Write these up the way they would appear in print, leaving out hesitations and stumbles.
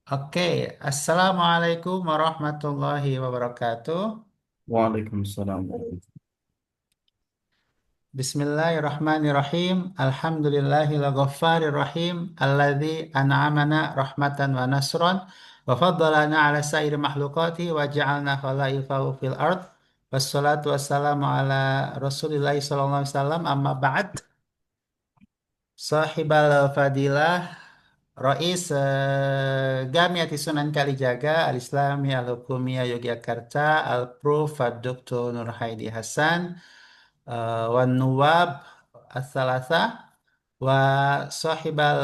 Oke, Assalamualaikum warahmatullahi wabarakatuh. Waalaikumsalam. Bismillahirrahmanirrahim. Alhamdulillahilghaffarirrahim. Alladzi an'amana rahmatan wa nasran wa faddalana ala sairi makhluqati wa ja'alna khalaifahu fil ard. Wassalatu wassalamu ala Rasulillahi sallallahu alaihi wasallam amma ba'd. Sahibal fadilah Rais Gamiati Sunan Kalijaga Al-Islami Al-Hukumiyah Yogyakarta Al-Prof. Dr. Nur Haidi Hasan Wan Nuwab As-Salasa wa Sahibal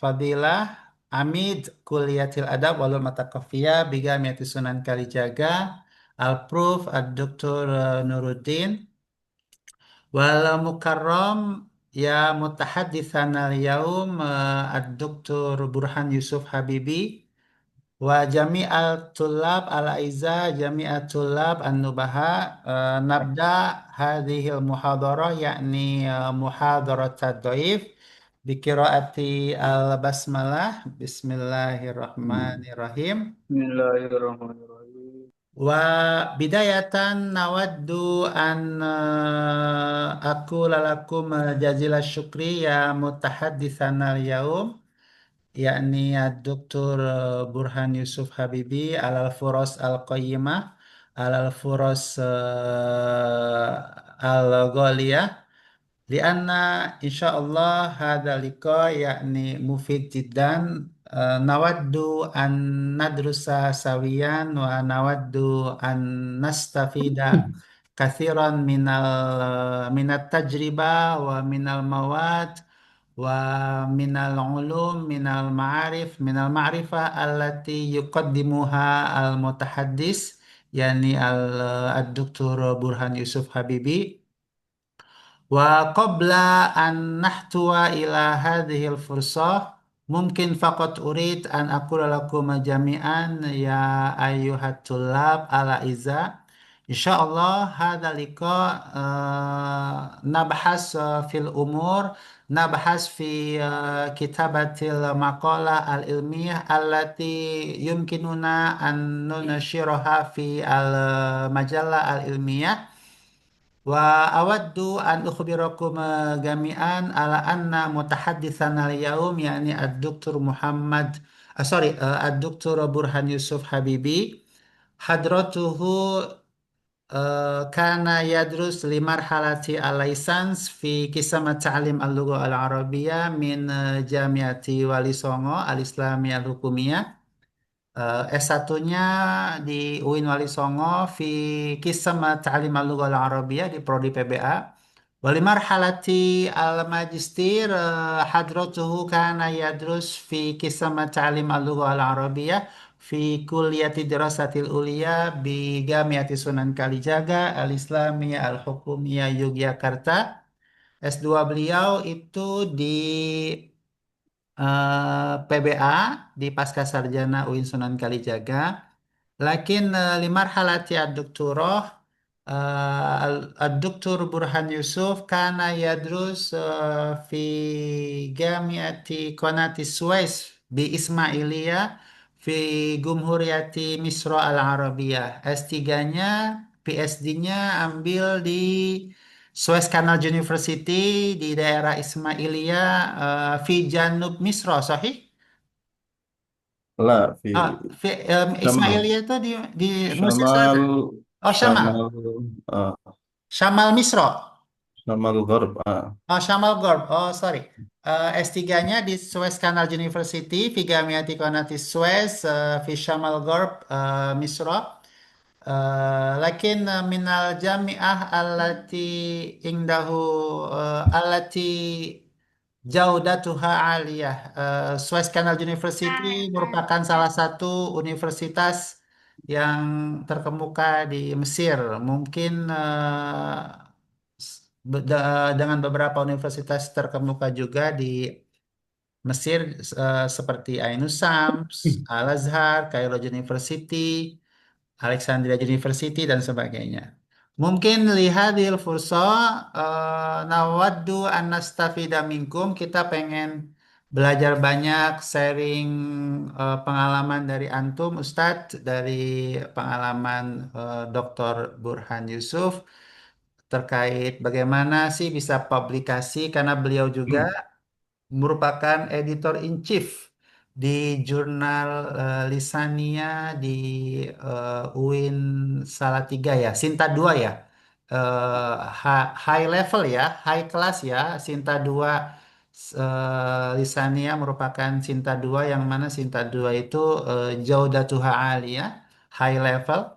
Fadilah Amid Kuliyatil Adab Walul Matakafiyah Bigamiati Sunan Kalijaga Al-Prof. Dr. Nuruddin wal mukarram ya mutahadditsan al-yaum ad-doktor Burhan Yusuf Habibi wa jami'al tullab al-aiza jami'at tullab an-nubaha nabda hadhil muhadarah yakni muhadarat ad-dhaif bi qiraati al-basmalah bismillahirrahmanirrahim. Bismillahirrahmanirrahim. Wa bidayatan nawaddu an aku lalakum jazila syukri ya mutahadditsan al-yaum yakni Dr. Burhan Yusuf Habibi alal furos al-qayyimah alal furos al-ghaliyah lianna insyaallah hadza liqa yakni mufid jiddan nawaddu an nadrusa sawiyan wa nawaddu an nastafida kathiran minat tajriba wa minal mawad wa minal ulum minal ma'arif minal ma'rifah allati yuqaddimuha al mutahaddis yani al-doktor Burhan Yusuf Habibi. Wa qabla an nahtuwa ila hadhil fursah mungkin faqat urid an aqula lakum jami'an ya ayyuhat tullab ala iza insyaallah hadha liqa nabhas fil umur nabhas fi kitabatil maqalah al ilmiyah allati yumkinuna an nunashiraha fi al majallah al ilmiyah wa awaddu an ukhbirakum jami'an ala anna mutahadditsan al-yaum yakni ad-doktor Muhammad ad-doktor Burhan Yusuf Habibi hadratuhu kana yadrus limarhalati al-lisans fi kisah ta'lim al-lugha al-arabiyyah min Jamiati Wali Songo al-Islami al-Hukumiyah. S1-nya di UIN Wali Songo fi Qisam Ta'lim Al-Lughah Al-Arabiyah di Prodi PBA. Wali marhalati al-magistir hadratuhu kana yadrus fi Qisam Ta'lim Al-Lughah Al-Arabiyah fi Kulliyati Dirasatil Ulia bi Jamiati Sunan Kalijaga Al-Islamiyah Al-Hukumiyah Yogyakarta. S2 beliau itu di PBA di Pasca Sarjana UIN Sunan Kalijaga. Lakin limarhalati ad-doktorah ad-doktor Burhan Yusuf kana yadrus fi Jamiati Qanati Suez bi Ismailiyah fi Gumhuriyati Misra Al-Arabiyah. S3-nya, PSD-nya ambil di Suez Canal University di daerah Ismailiyah fi Janub Misra, sahih? La fi Syamal. Ismailiyah itu di Mesir sana. Syamal Oh, Syamal. Syamal ah, Syamal Misro. Syamal Gharb. Oh, Syamal Gorb. Oh, sorry. S3-nya di Suez Canal University, Figamiati Konati Suez, fi Syamal Gorb, Misro. Lakin minal jami'ah allati indahu allati jaudatuha aliyah. Suez Canal University merupakan salah satu universitas yang terkemuka di Mesir. Mungkin dengan beberapa universitas terkemuka juga di Mesir seperti Ainus Shams, Al-Azhar, Cairo University, Alexandria University dan sebagainya. Mungkin lihadil fursa nawaddu an nastafida minkum kita pengen belajar banyak, sharing pengalaman dari Antum, Ustadz, dari pengalaman Dr. Burhan Yusuf terkait bagaimana sih bisa publikasi karena beliau juga merupakan editor in chief di jurnal Lisania di UIN Salatiga ya, Sinta 2 ya. High level ya, high class ya, Sinta 2 Lisania merupakan Sinta 2 yang mana Sinta 2 itu Jaudatuha Aliyah, high level.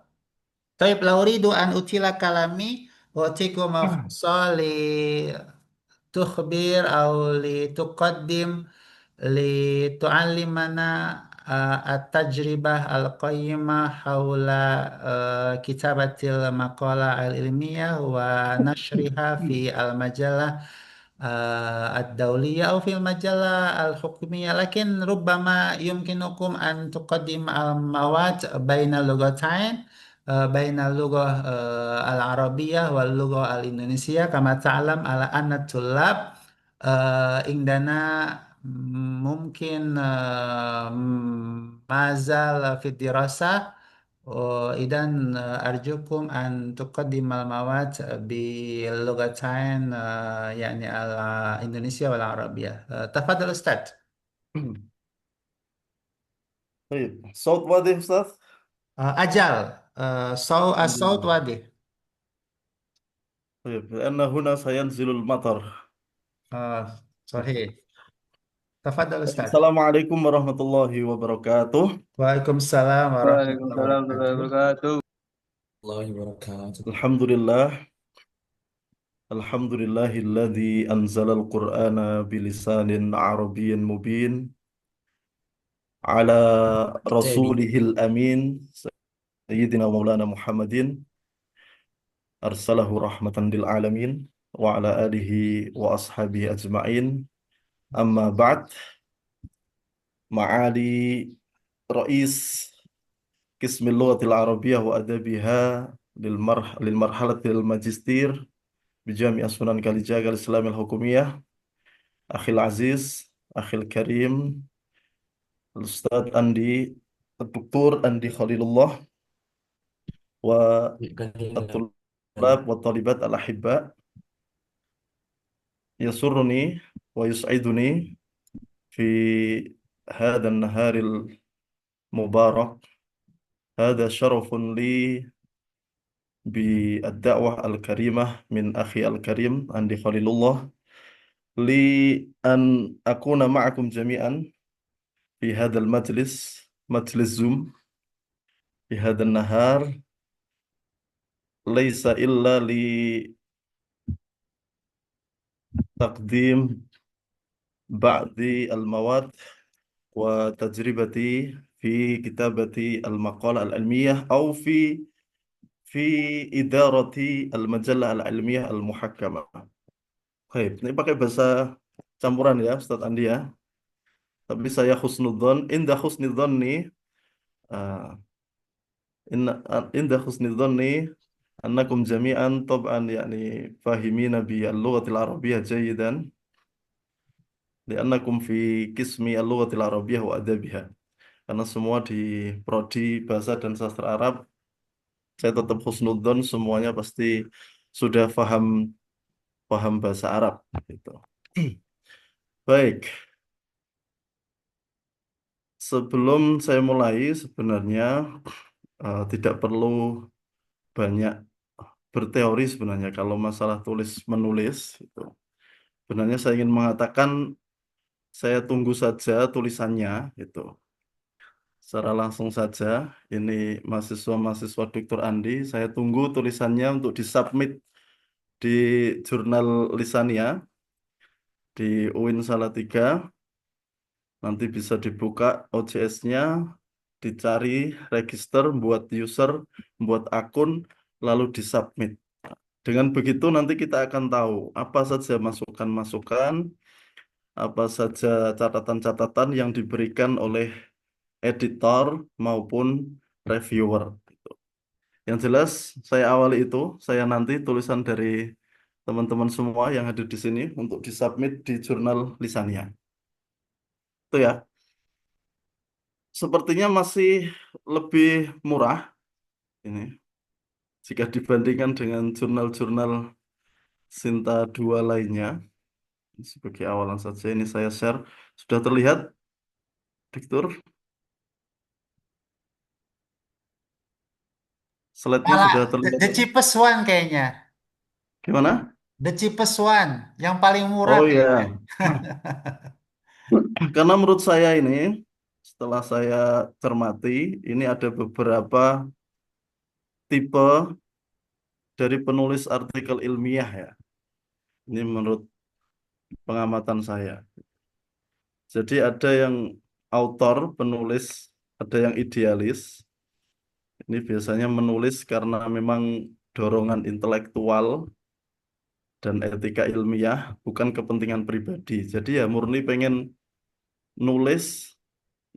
Taib lauridu an utila kalami wa tiku mafsali tukhbir au li tuqaddim li tu'allimana at-tajribah al-qayyimah haula kitabatil maqalah al-ilmiyah wa nashriha fi al-majalah ad-dawliyah atau fil majalah al-hukmiyah lakin rubbama yumkinukum an tuqaddim al-mawad baina lugatain baina lughah al-arabiyyah wal lughah al-indonesia kama ta'lam ala anna tullab indana mungkin mazal fi dirasah idan arjukum an tuqaddimal mawad باللغتين يعني الإندونيسية والعربية تفضل أستاذ طيب صوت واضح أستاذ؟ أجل الحمد الصوت لله. واضح طيب لأن هنا سينزل المطر. صحيح تفضل أستاذ Assalamualaikum warahmatullahi wabarakatuh. Waalaikumsalam warahmatullahi Waalaikumsalam warahmatullahi wabarakatuh. wabarakatuh. الله وبركاته. Alhamdulillah, alhamdulillahilladzi anzalal Qur'ana bilisanin Arabiyyin mubin ala تاني rasulihil amin sayyidina maulana Muhammadin arsalahu rahmatan lil alamin wa ala alihi wa ashabihi ajma'in. Amma ba'd, ma'ali rais Qismil Lughatil Arabiyyah wa Adabiha lil marhalatil majistir Bijami Sunan Kalijaga al-Islamil Hukumiyah, Akhil Aziz, Akhil Karim, Ustadz Andi, Dr. Andi Khalilullah, wa قليلا. at-tullab wa talibat al-ahibba, yasurruni wa yus'iduni fi hadha an-naharil mubarak. Hadha syarafun li bi ad-da'wah al-karimah min akhi al-karim Andi Khalilullah li an akuna ma'akum jami'an في هذا المجلس مجلس زوم في هذا النهار ليس إلا لتقديم بعض المواد وتجربتي في كتابة المقالة العلمية أو في إدارة المجلة العلمية المحكمة. Baik, ini pakai bahasa campuran ya Ustadz Andi ya. Tapi saya husnudzon, indah husnudzon nih, indah husnudzon nih أنكم جميعا طبعا يعني فاهمين باللغة العربية جيدا لأنكم في قسم اللغة العربية وأدبها karena semua di prodi bahasa dan sastra Arab saya tetap husnudzon semuanya pasti sudah paham bahasa Arab gitu. Baik, sebelum saya mulai sebenarnya tidak perlu banyak berteori sebenarnya kalau masalah tulis menulis itu. Sebenarnya saya ingin mengatakan saya tunggu saja tulisannya gitu. Secara langsung saja, ini mahasiswa-mahasiswa Dr. Andi, saya tunggu tulisannya untuk disubmit di jurnal Lisania di UIN Salatiga. Nanti bisa dibuka OJS-nya, dicari register, buat user, buat akun, lalu disubmit. Dengan begitu nanti kita akan tahu apa saja masukan-masukan, apa saja catatan-catatan yang diberikan oleh editor maupun reviewer. Yang jelas saya awali itu, saya nanti tulisan dari teman-teman semua yang hadir di sini untuk disubmit di jurnal Lisania. Itu ya. Sepertinya masih lebih murah ini jika dibandingkan dengan jurnal-jurnal Sinta 2 lainnya. Sebagai awalan saja ini saya share. Sudah terlihat, Diktur? Slide-nya Malah sudah the, terlihat. the cheapest one kayaknya. Gimana? The cheapest one, yang paling murah Oh kayaknya. ya, karena menurut saya ini, setelah saya cermati, ini ada beberapa tipe dari penulis artikel ilmiah ya. Ini menurut pengamatan saya. Jadi ada yang autor, penulis, ada yang idealis. Ini biasanya menulis karena memang dorongan intelektual dan etika ilmiah, bukan kepentingan pribadi. Jadi ya murni pengen nulis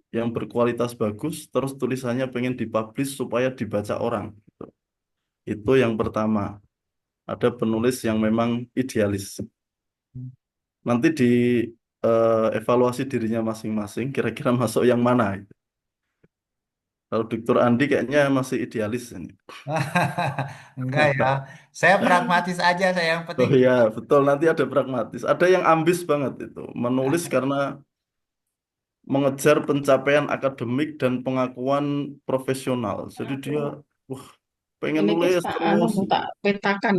yang berkualitas bagus, terus tulisannya pengen dipublish supaya dibaca orang. Gitu. Itu yang pertama. Ada penulis yang memang idealis. Nanti di evaluasi dirinya masing-masing, kira-kira masuk yang mana? Gitu. Kalau Dr. Andi kayaknya masih idealis ini. Enggak ya, saya pragmatis aja, saya yang Oh penting. iya, betul. Nanti ada pragmatis. Ada yang ambis banget itu. Menulis karena mengejar pencapaian akademik dan pengakuan profesional. Jadi dia, wah, pengen Ini nulis kita anu terus. tak petakan.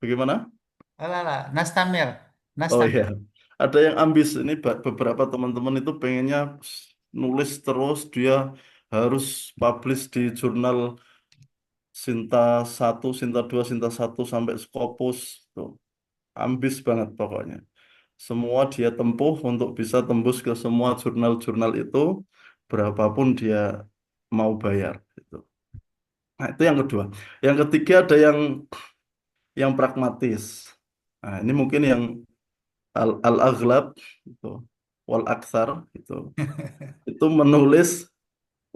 Bagaimana? Alah, lah, Nastamil, Oh Nastamil. iya, ada yang ambis. Ini beberapa teman-teman itu pengennya nulis terus. Dia harus publish di jurnal Sinta 1, Sinta 2, Sinta 1 sampai Scopus. Tuh. Ambis banget pokoknya. Semua dia tempuh untuk bisa tembus ke semua jurnal-jurnal itu, berapapun dia mau bayar. Gitu. Nah, itu yang kedua. Yang ketiga ada yang pragmatis. Nah, ini mungkin yang al-aghlab itu, wal aksar itu. Itu menulis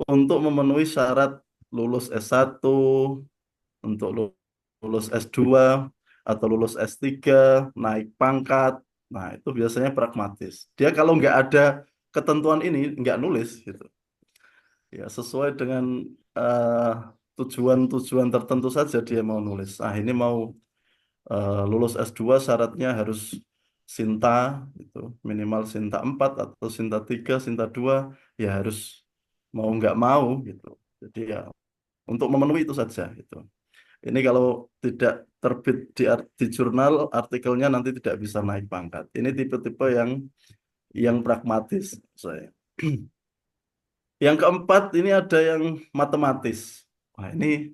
untuk memenuhi syarat lulus S1, untuk lulus S2 atau lulus S3, naik pangkat. Nah, itu biasanya pragmatis. Dia kalau nggak ada ketentuan ini, nggak nulis gitu. Ya, sesuai dengan eh, tujuan-tujuan tertentu saja dia mau nulis. Ah, ini mau lulus S2 syaratnya harus Sinta itu minimal Sinta 4 atau Sinta 3, Sinta 2 ya harus mau nggak mau gitu. Jadi ya untuk memenuhi itu saja gitu. Ini kalau tidak terbit di jurnal artikelnya nanti tidak bisa naik pangkat. Ini tipe-tipe yang pragmatis saya. Yang keempat ini ada yang matematis. Wah, ini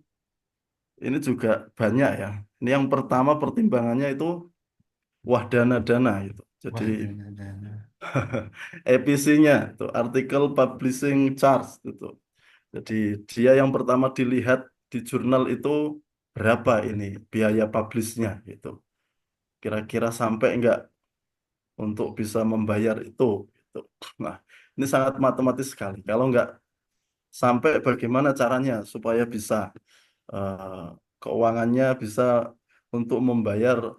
juga banyak ya. Ini yang pertama pertimbangannya itu wah dana-dana gitu. Jadi Wah, dana-dana. EPC-nya itu artikel publishing charge gitu. Jadi dia yang pertama dilihat di jurnal itu berapa ini biaya publishnya gitu. Kira-kira sampai enggak untuk bisa membayar itu gitu. Nah, ini sangat matematis sekali. Kalau enggak sampai bagaimana caranya supaya bisa eh, keuangannya bisa untuk membayar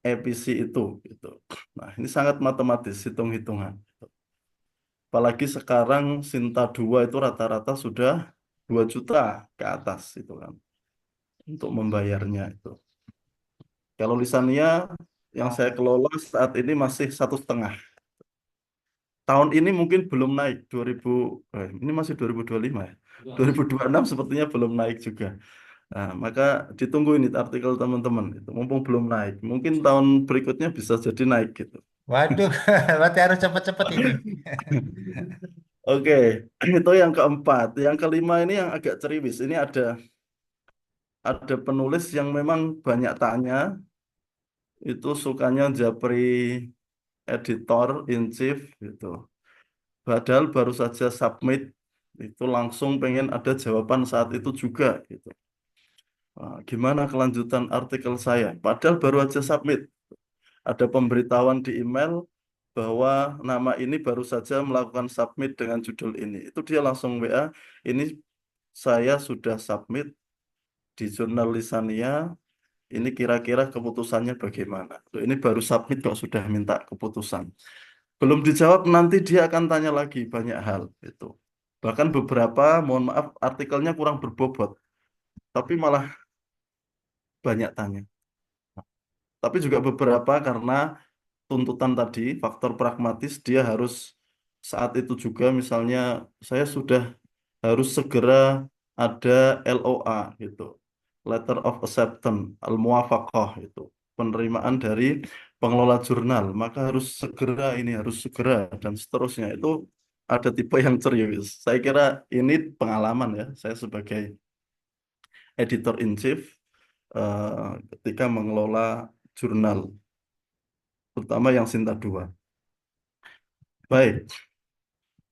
EPC itu gitu. Nah, ini sangat matematis, hitung-hitungan. Apalagi sekarang Sinta 2 itu rata-rata sudah 2 juta ke atas itu kan untuk membayarnya itu. Kalau lisannya yang saya Oh, kelola saat ini masih 1,5. Tahun ini mungkin belum naik 2000 ini masih 2025 ya. 2026 sepertinya belum naik juga. Nah, maka ditunggu ini artikel teman-teman itu mumpung belum naik. Mungkin tahun berikutnya bisa jadi naik gitu. waduh, berarti harus cepet-cepet ini. Oke, itu yang keempat. Yang kelima ini yang agak ceriwis. Ini ada penulis yang memang banyak tanya, itu sukanya japri editor in chief gitu. Padahal baru saja submit, itu langsung pengen ada jawaban saat itu juga gitu. Nah, gimana kelanjutan artikel saya? Padahal baru aja submit. Ada pemberitahuan di email bahwa nama ini baru saja melakukan submit dengan judul ini. Itu dia langsung WA, ini saya sudah submit di jurnal Lisania, ini kira-kira keputusannya bagaimana? Loh, ini baru submit kok sudah minta keputusan. belum dijawab nanti dia akan tanya lagi banyak hal itu. Bahkan beberapa, mohon maaf, artikelnya kurang berbobot, tapi malah banyak tanya. Tapi juga beberapa karena tuntutan tadi, faktor pragmatis, dia harus saat itu juga misalnya saya sudah harus segera ada LOA gitu, Letter of Acceptance, Al-Muwafaqah itu, penerimaan dari pengelola jurnal, maka harus segera ini harus segera dan seterusnya. Itu ada tipe yang serius. Saya kira ini pengalaman ya, saya sebagai editor in chief ketika mengelola jurnal, terutama yang Sinta 2. Baik,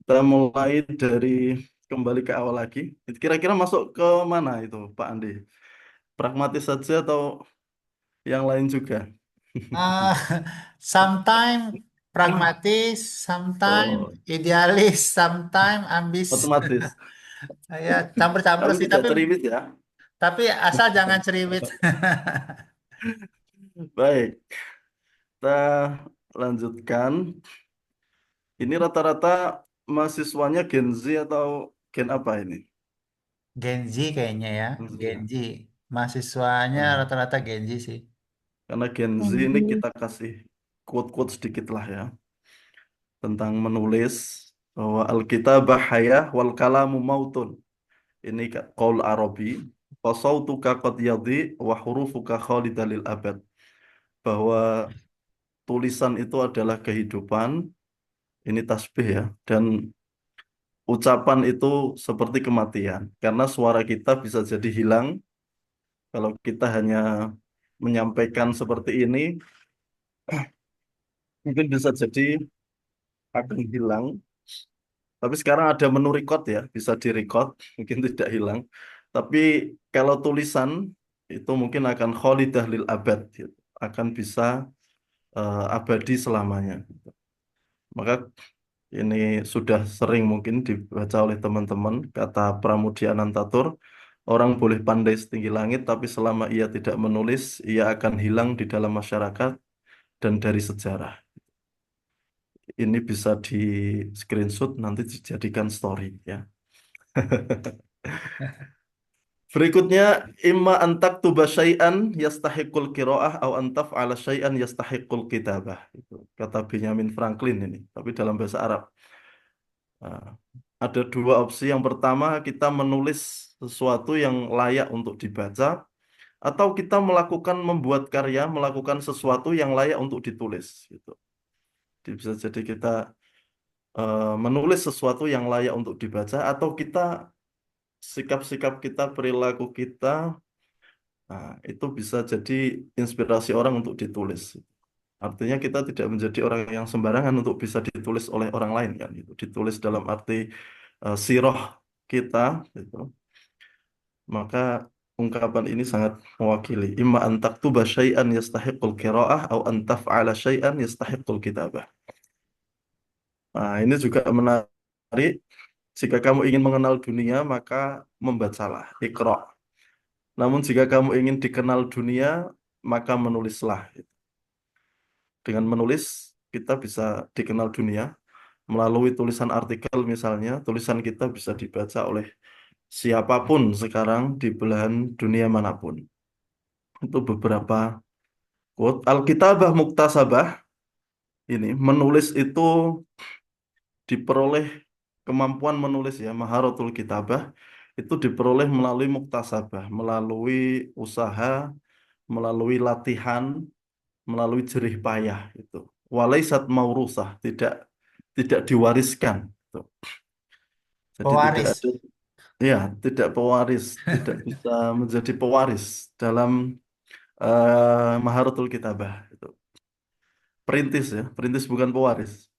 kita mulai dari kembali ke awal lagi. Kira-kira masuk ke mana itu, Pak Andi? Pragmatis saja atau yang lain juga? Ah, sometime pragmatis, sometime Oh, idealis, sometime ambis. otomatis. Ya, campur-campur Tapi sih, tidak cerewet ya. tapi asal jangan cerewet. Baik, kita lanjutkan. Ini rata-rata mahasiswanya Gen Z atau Gen apa ini? Gen Z kayaknya ya, Gen Z Gen ya. Z. Mahasiswanya Nah, rata-rata Gen Z sih. karena Gen Z ini kita kasih quote-quote sedikit lah ya tentang menulis bahwa Alkitabah hayah wal kalamu mautun. Ini qaul Arabi. Fasautuka qad yadhi wa hurufuka khalidalil abad. Bahwa tulisan itu adalah kehidupan, ini tasbih ya, dan ucapan itu seperti kematian. Karena suara kita bisa jadi hilang kalau kita hanya menyampaikan seperti ini, mungkin bisa jadi akan hilang. Tapi sekarang ada menu record ya, bisa di-record, mungkin tidak hilang. Tapi kalau tulisan itu mungkin akan kholidah lil abad, gitu. Akan bisa abadi selamanya. Maka ini sudah sering mungkin dibaca oleh teman-teman, kata Pramudia Anantatur, orang boleh pandai setinggi langit, tapi selama ia tidak menulis, ia akan hilang di dalam masyarakat dan dari sejarah. Ini bisa di screenshot nanti dijadikan story ya. Berikutnya, imma antak tuba syai'an yastahiqul qiraah au antaf ala syai'an yastahiqul kitabah. Itu kata Benjamin Franklin ini, tapi dalam bahasa Arab. Nah, ada dua opsi. Yang pertama, kita menulis sesuatu yang layak untuk dibaca, atau kita membuat karya, melakukan sesuatu yang layak untuk ditulis. Gitu. Jadi bisa jadi kita menulis sesuatu yang layak untuk dibaca, atau kita sikap-sikap kita, perilaku kita, nah, itu bisa jadi inspirasi orang untuk ditulis. Artinya kita tidak menjadi orang yang sembarangan untuk bisa ditulis oleh orang lain kan. Itu ditulis dalam arti sirah kita, gitu. Maka ungkapan ini sangat mewakili. Imma an taktuba syai'an yastahiqul qiraah au an taf'ala syai'an yastahiqul kitabah. Nah, ini juga menarik. Jika kamu ingin mengenal dunia, maka membacalah, Iqra. Namun jika kamu ingin dikenal dunia, maka menulislah. Dengan menulis, kita bisa dikenal dunia. Melalui tulisan artikel misalnya, tulisan kita bisa dibaca oleh siapapun sekarang di belahan dunia manapun. Itu beberapa quote. Alkitabah muktasabah, ini menulis itu diperoleh, kemampuan menulis ya, maharatul kitabah, itu diperoleh melalui muktasabah, melalui usaha, melalui latihan, melalui jerih payah itu. Walaisat maurusah, tidak diwariskan. Gitu. Jadi tidak Pewaris. ada, ya, tidak pewaris, tidak bisa menjadi pewaris dalam maharatul kitabah. Itu. Perintis ya, perintis bukan pewaris.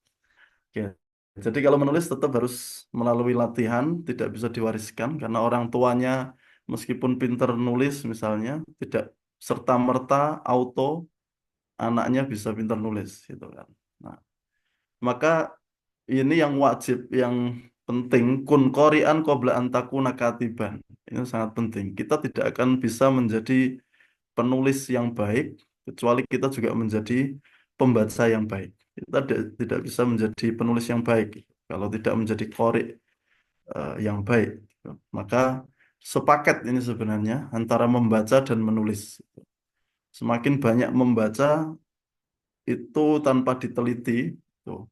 Oke. Jadi kalau menulis tetap harus melalui latihan, tidak bisa diwariskan karena orang tuanya meskipun pinter nulis misalnya, tidak serta-merta auto anaknya bisa pinter nulis gitu kan. Nah, maka ini yang wajib, yang penting, kun qori'an qabla an takuna katiban. Ini sangat penting. Kita tidak akan bisa menjadi penulis yang baik kecuali kita juga menjadi pembaca yang baik. kita tidak bisa menjadi penulis yang baik kalau tidak menjadi qori yang baik. Maka sepaket ini sebenarnya antara membaca dan menulis. Semakin banyak membaca itu tanpa diteliti, tuh,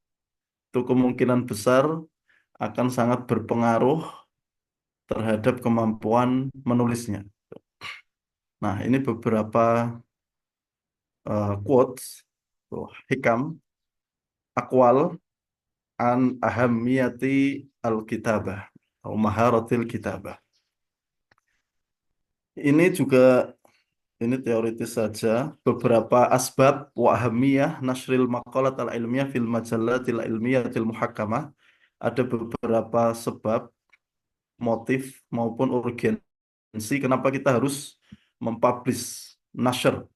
itu kemungkinan besar akan sangat berpengaruh terhadap kemampuan menulisnya. Nah, ini beberapa quotes, tuh, hikam, akwal an ahammiyati al-kitabah atau maharatil kitabah. Ini juga ini teoritis saja beberapa asbab wa ahamiyah nasril maqalat al-ilmiyah fil majallatil ilmiyatil muhakkamah. Ada beberapa sebab, motif maupun urgensi kenapa kita harus mempublish nashr.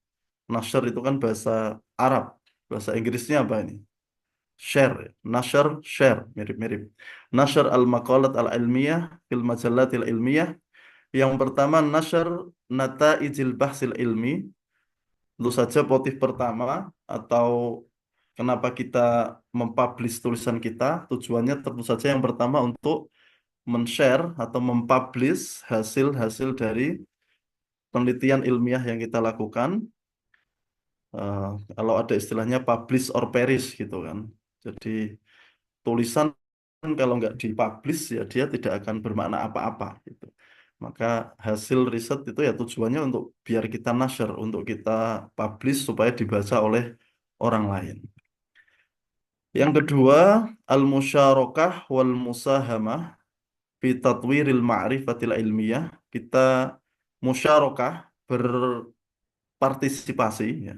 Nashr itu kan bahasa Arab. Bahasa Inggrisnya apa ini? Share, nashr, share, mirip-mirip. Nashr al-maqalat al-ilmiyah fil majallatil ilmiyah. Yang pertama, nashr nataijil bahsil ilmi. Tentu saja motif pertama atau kenapa kita mempublish tulisan kita, tujuannya tentu saja yang pertama untuk men-share atau mempublish hasil-hasil dari penelitian ilmiah yang kita lakukan. Eh, Kalau ada istilahnya publish or perish gitu kan. Jadi tulisan kalau nggak dipublish ya dia tidak akan bermakna apa-apa gitu. Maka hasil riset itu ya tujuannya untuk biar kita nasher, untuk kita publish supaya dibaca oleh orang lain. Yang kedua, al-musyarakah wal musahamah fi tatwiril ma'rifatil ilmiyah. Kita musyarakah, berpartisipasi ya,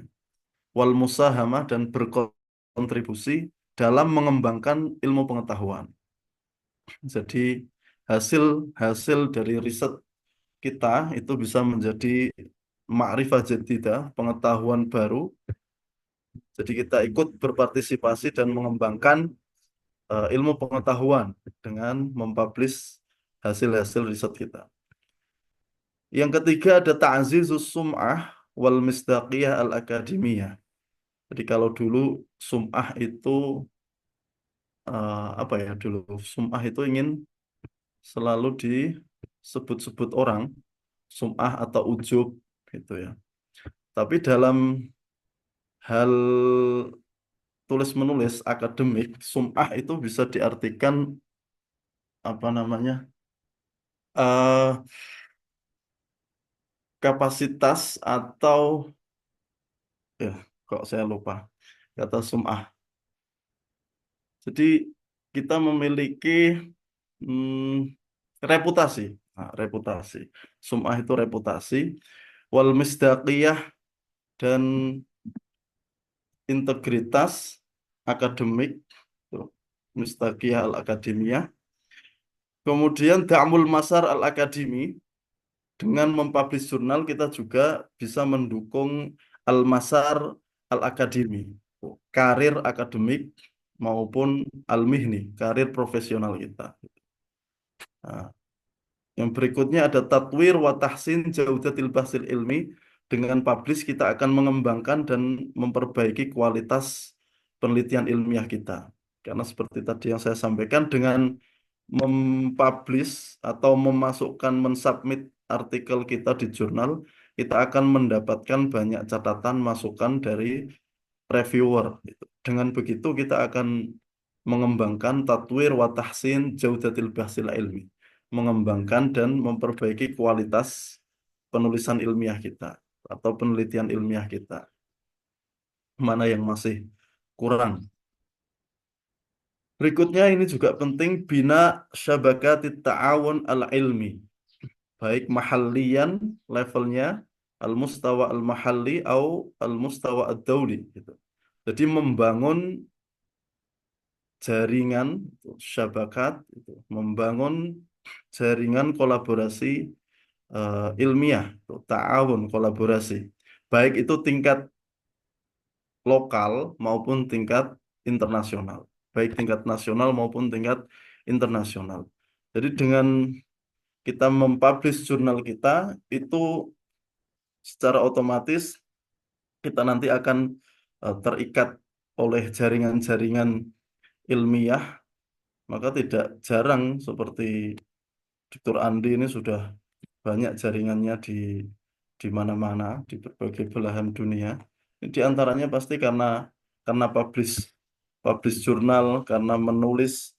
wal musahamah dan berkontribusi dalam mengembangkan ilmu pengetahuan. Jadi hasil-hasil dari riset kita itu bisa menjadi ma'rifah jadidah, pengetahuan baru. Jadi kita ikut berpartisipasi dan mengembangkan ilmu pengetahuan dengan mempublish hasil-hasil riset kita. Yang ketiga ada ta'zizus sum'ah wal misdaqiyah al-akademiyah. Jadi kalau dulu sum'ah itu apa ya dulu? Sum'ah itu ingin selalu disebut-sebut orang, sum'ah atau ujub gitu ya. Tapi dalam hal tulis menulis akademik, sum'ah itu bisa diartikan apa namanya? eh Kapasitas atau ya kok saya lupa kata sum'ah. Jadi kita memiliki reputasi. Nah, reputasi. Sum'ah itu reputasi. Wal misdaqiyah dan integritas akademik. Tuh, misdaqiyah al-akademiyah. Kemudian da'mul masar al-akademi. Dengan mempublish jurnal kita juga bisa mendukung al-masar al-akademi. Karir akademik maupun al-mihni, karir profesional kita. Nah, yang berikutnya ada tatwir wa tahsin jaudatil bahsil ilmi. Dengan publish kita akan mengembangkan dan memperbaiki kualitas penelitian ilmiah kita. Karena seperti tadi yang saya sampaikan, dengan mempublish atau memasukkan, mensubmit artikel kita di jurnal, kita akan mendapatkan banyak catatan masukan dari reviewer gitu. Dengan begitu kita akan mengembangkan tatwir wa tahsin jaudatil bahsil ilmi, mengembangkan dan memperbaiki kualitas penulisan ilmiah kita atau penelitian ilmiah kita. Mana yang masih kurang. Berikutnya ini juga penting, bina syabakatit ta'awun al-ilmi. Baik mahallian levelnya, al-mustawa al-mahalli atau al-mustawa ad-dawli gitu. Jadi membangun jaringan syabakat itu, membangun jaringan kolaborasi ilmiah, ta'awun, kolaborasi. Baik itu tingkat lokal maupun tingkat internasional. Baik tingkat nasional maupun tingkat internasional. Jadi dengan kita mempublish jurnal kita, itu secara otomatis kita nanti akan terikat oleh jaringan-jaringan ilmiah, maka tidak jarang seperti Dr. Andi ini sudah banyak jaringannya di mana-mana, di berbagai belahan dunia. Ini di antaranya pasti karena publish jurnal, karena menulis,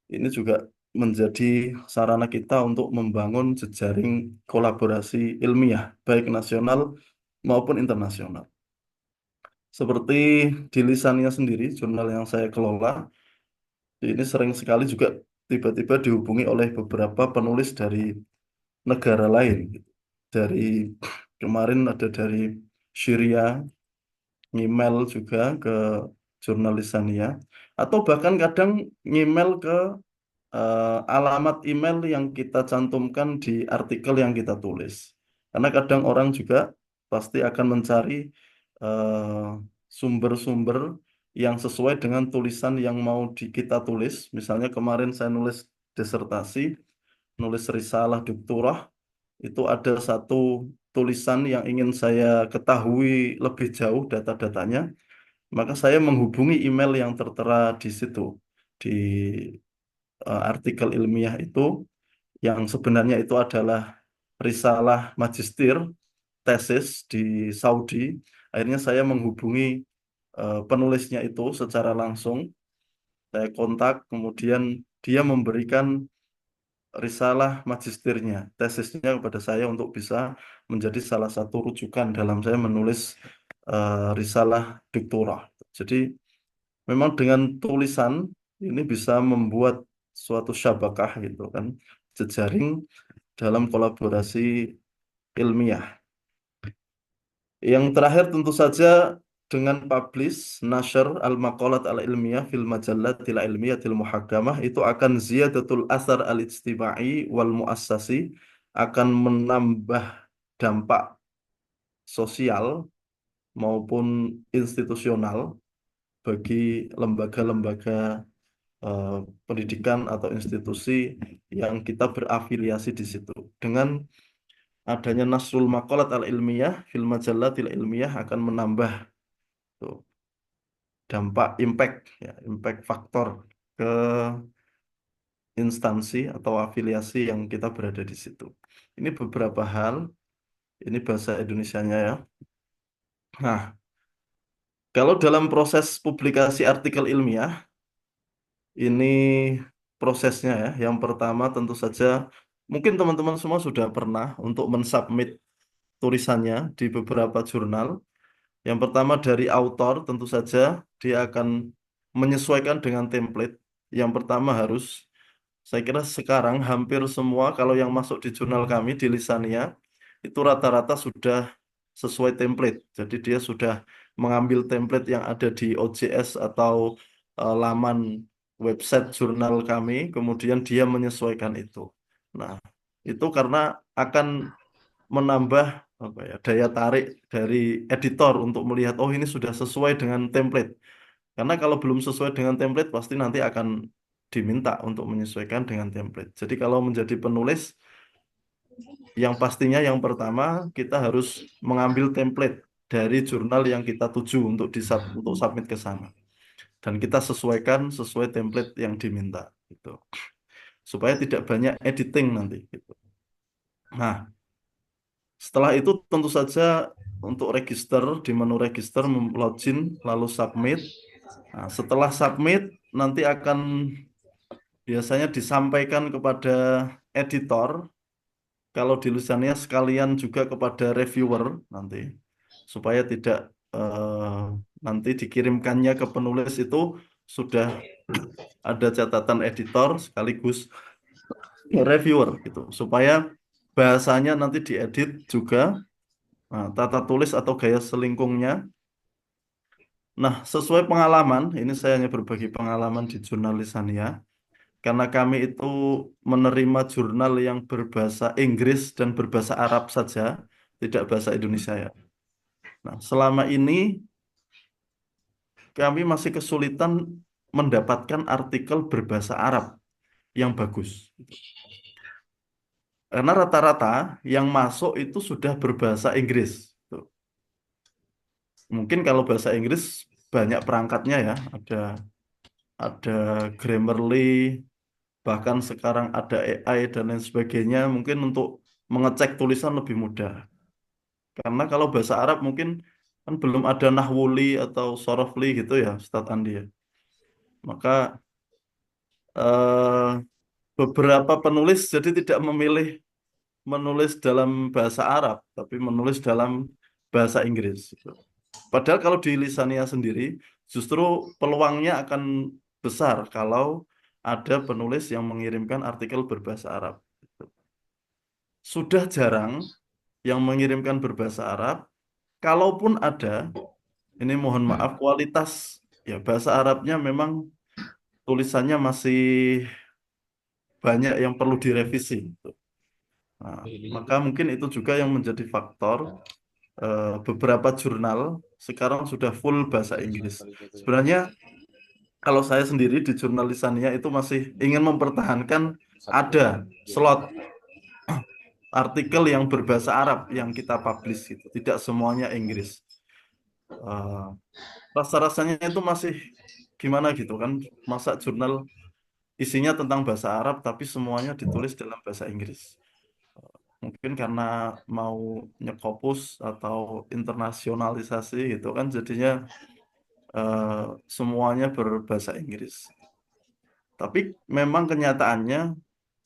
ini juga menjadi sarana kita untuk membangun jejaring kolaborasi ilmiah, baik nasional maupun internasional. Seperti di lisannya sendiri, jurnal yang saya kelola, ini sering sekali juga tiba-tiba dihubungi oleh beberapa penulis dari negara lain, gitu. Dari kemarin ada dari Syria, ngemail juga ke jurnalisania, atau bahkan kadang ngemail ke alamat email yang kita cantumkan di artikel yang kita tulis. Karena kadang orang juga pasti akan mencari eh, sumber-sumber yang sesuai dengan tulisan yang mau kita tulis. Misalnya kemarin saya nulis disertasi, nulis risalah doktorah, itu ada satu tulisan yang ingin saya ketahui lebih jauh data-datanya, maka saya menghubungi email yang tertera di situ, di artikel ilmiah itu, yang sebenarnya itu adalah risalah magistir, tesis di Saudi. Akhirnya saya menghubungi penulisnya itu secara langsung, saya kontak, kemudian dia memberikan risalah magistirnya, tesisnya kepada saya untuk bisa menjadi salah satu rujukan dalam saya menulis risalah doktorah. Jadi memang dengan tulisan ini bisa membuat suatu syabakah gitu kan, jejaring dalam kolaborasi ilmiah. Yang terakhir tentu saja dengan publish, nashr al-maqalat al-ilmiyah fil majallatil ilmiyatil muhakkamah, itu akan ziyadatul asar al-ijtimai wal muassasi, akan menambah dampak sosial maupun institusional bagi lembaga-lembaga eh, pendidikan atau institusi yang kita berafiliasi di situ. Dengan adanya nasrul maqalat al-ilmiyah fil majallatil ilmiyah akan menambah tuh, dampak impact ya, impact faktor ke instansi atau afiliasi yang kita berada di situ. Ini beberapa hal, ini bahasa Indonesianya ya. Nah, kalau dalam proses publikasi artikel ilmiah, ini prosesnya ya. Yang pertama tentu saja, mungkin teman-teman semua sudah pernah untuk mensubmit tulisannya di beberapa jurnal. Yang pertama dari autor, tentu saja dia akan menyesuaikan dengan template. Yang pertama harus, saya kira sekarang hampir semua kalau yang masuk di jurnal kami di Lisania itu rata-rata sudah sesuai template. Jadi dia sudah mengambil template yang ada di OJS atau laman website jurnal kami, kemudian dia menyesuaikan itu. Nah, itu karena akan menambah apa ya, daya tarik dari editor untuk melihat oh ini sudah sesuai dengan template. Karena kalau belum sesuai dengan template pasti nanti akan diminta untuk menyesuaikan dengan template. Jadi kalau menjadi penulis yang pastinya yang pertama kita harus mengambil template dari jurnal yang kita tuju untuk untuk submit ke sana. Dan kita sesuaikan sesuai template yang diminta gitu. Supaya tidak banyak editing nanti gitu. Nah, setelah itu tentu saja untuk register di menu register login lalu submit. Nah, setelah submit nanti akan biasanya disampaikan kepada editor, kalau di lusannya sekalian juga kepada reviewer nanti, supaya tidak eh, nanti dikirimkannya ke penulis itu sudah ada catatan editor sekaligus reviewer gitu, supaya bahasanya nanti diedit juga. Nah, tata tulis atau gaya selingkungnya. Nah, sesuai pengalaman, ini saya hanya berbagi pengalaman di jurnalisania, karena kami itu menerima jurnal yang berbahasa Inggris dan berbahasa Arab saja, tidak bahasa Indonesia ya. Nah, selama ini kami masih kesulitan mendapatkan artikel berbahasa Arab yang bagus. Karena rata-rata yang masuk itu sudah berbahasa Inggris. Tuh. Mungkin kalau bahasa Inggris banyak perangkatnya ya, ada Grammarly, bahkan sekarang ada AI dan lain sebagainya, mungkin untuk mengecek tulisan lebih mudah. Karena kalau bahasa Arab mungkin kan belum ada Nahwuli atau Sorofli gitu ya, Ustadz Andi ya. Maka eh, beberapa penulis jadi tidak memilih menulis dalam bahasa Arab, tapi menulis dalam bahasa Inggris, gitu. Padahal kalau di Lisania sendiri, justru peluangnya akan besar kalau ada penulis yang mengirimkan artikel berbahasa Arab. Sudah jarang yang mengirimkan berbahasa Arab. Kalaupun ada, ini mohon maaf, kualitas ya bahasa Arabnya memang tulisannya masih banyak yang perlu direvisi. Nah, maka mungkin itu juga yang menjadi faktor beberapa jurnal sekarang sudah full bahasa Inggris. Sebenarnya kalau saya sendiri di jurnal Lisania itu masih ingin mempertahankan ada slot artikel yang berbahasa Arab yang kita publish gitu. Tidak semuanya Inggris. Eh, Rasa-rasanya itu masih gimana gitu kan. Masa jurnal isinya tentang bahasa Arab tapi semuanya ditulis dalam bahasa Inggris. Mungkin karena mau nyekopus atau internasionalisasi gitu kan jadinya eh, semuanya berbahasa Inggris. Tapi memang kenyataannya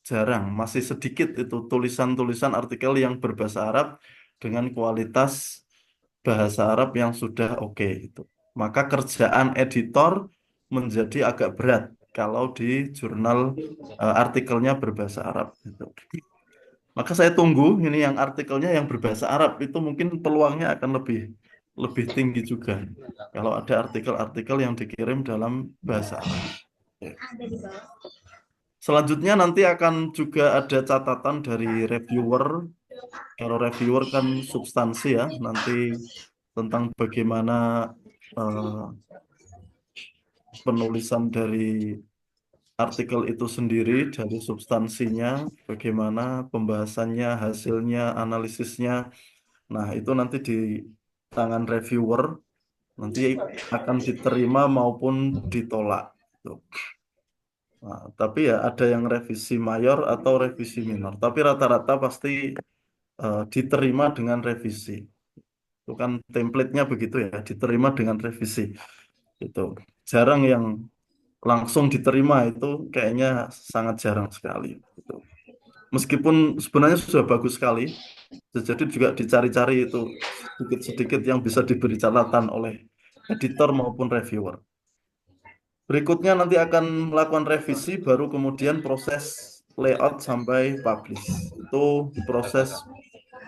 jarang, masih sedikit itu tulisan-tulisan artikel yang berbahasa Arab dengan kualitas bahasa Arab yang sudah oke itu. Maka kerjaan editor menjadi agak berat kalau di jurnal artikelnya berbahasa Arab gitu. Maka saya tunggu ini yang artikelnya yang berbahasa Arab itu mungkin peluangnya akan lebih lebih tinggi juga kalau ada artikel-artikel yang dikirim dalam bahasa Arab. Ya. Selanjutnya nanti akan juga ada catatan dari reviewer. Kalau reviewer kan substansi ya, nanti tentang bagaimana eh, penulisan dari artikel itu sendiri, dari substansinya, bagaimana pembahasannya, hasilnya, analisisnya. Nah, itu nanti di tangan reviewer, nanti akan diterima maupun ditolak. Tuh. Nah, tapi ya ada yang revisi mayor atau revisi minor. Tapi rata-rata pasti diterima dengan revisi. Itu kan template-nya begitu ya, diterima dengan revisi. Itu jarang yang langsung diterima itu kayaknya sangat jarang sekali. Gitu. Meskipun sebenarnya sudah bagus sekali, jadi juga dicari-cari itu sedikit-sedikit yang bisa diberi catatan oleh editor maupun reviewer. Berikutnya nanti akan melakukan revisi, baru kemudian proses layout sampai publish. Itu proses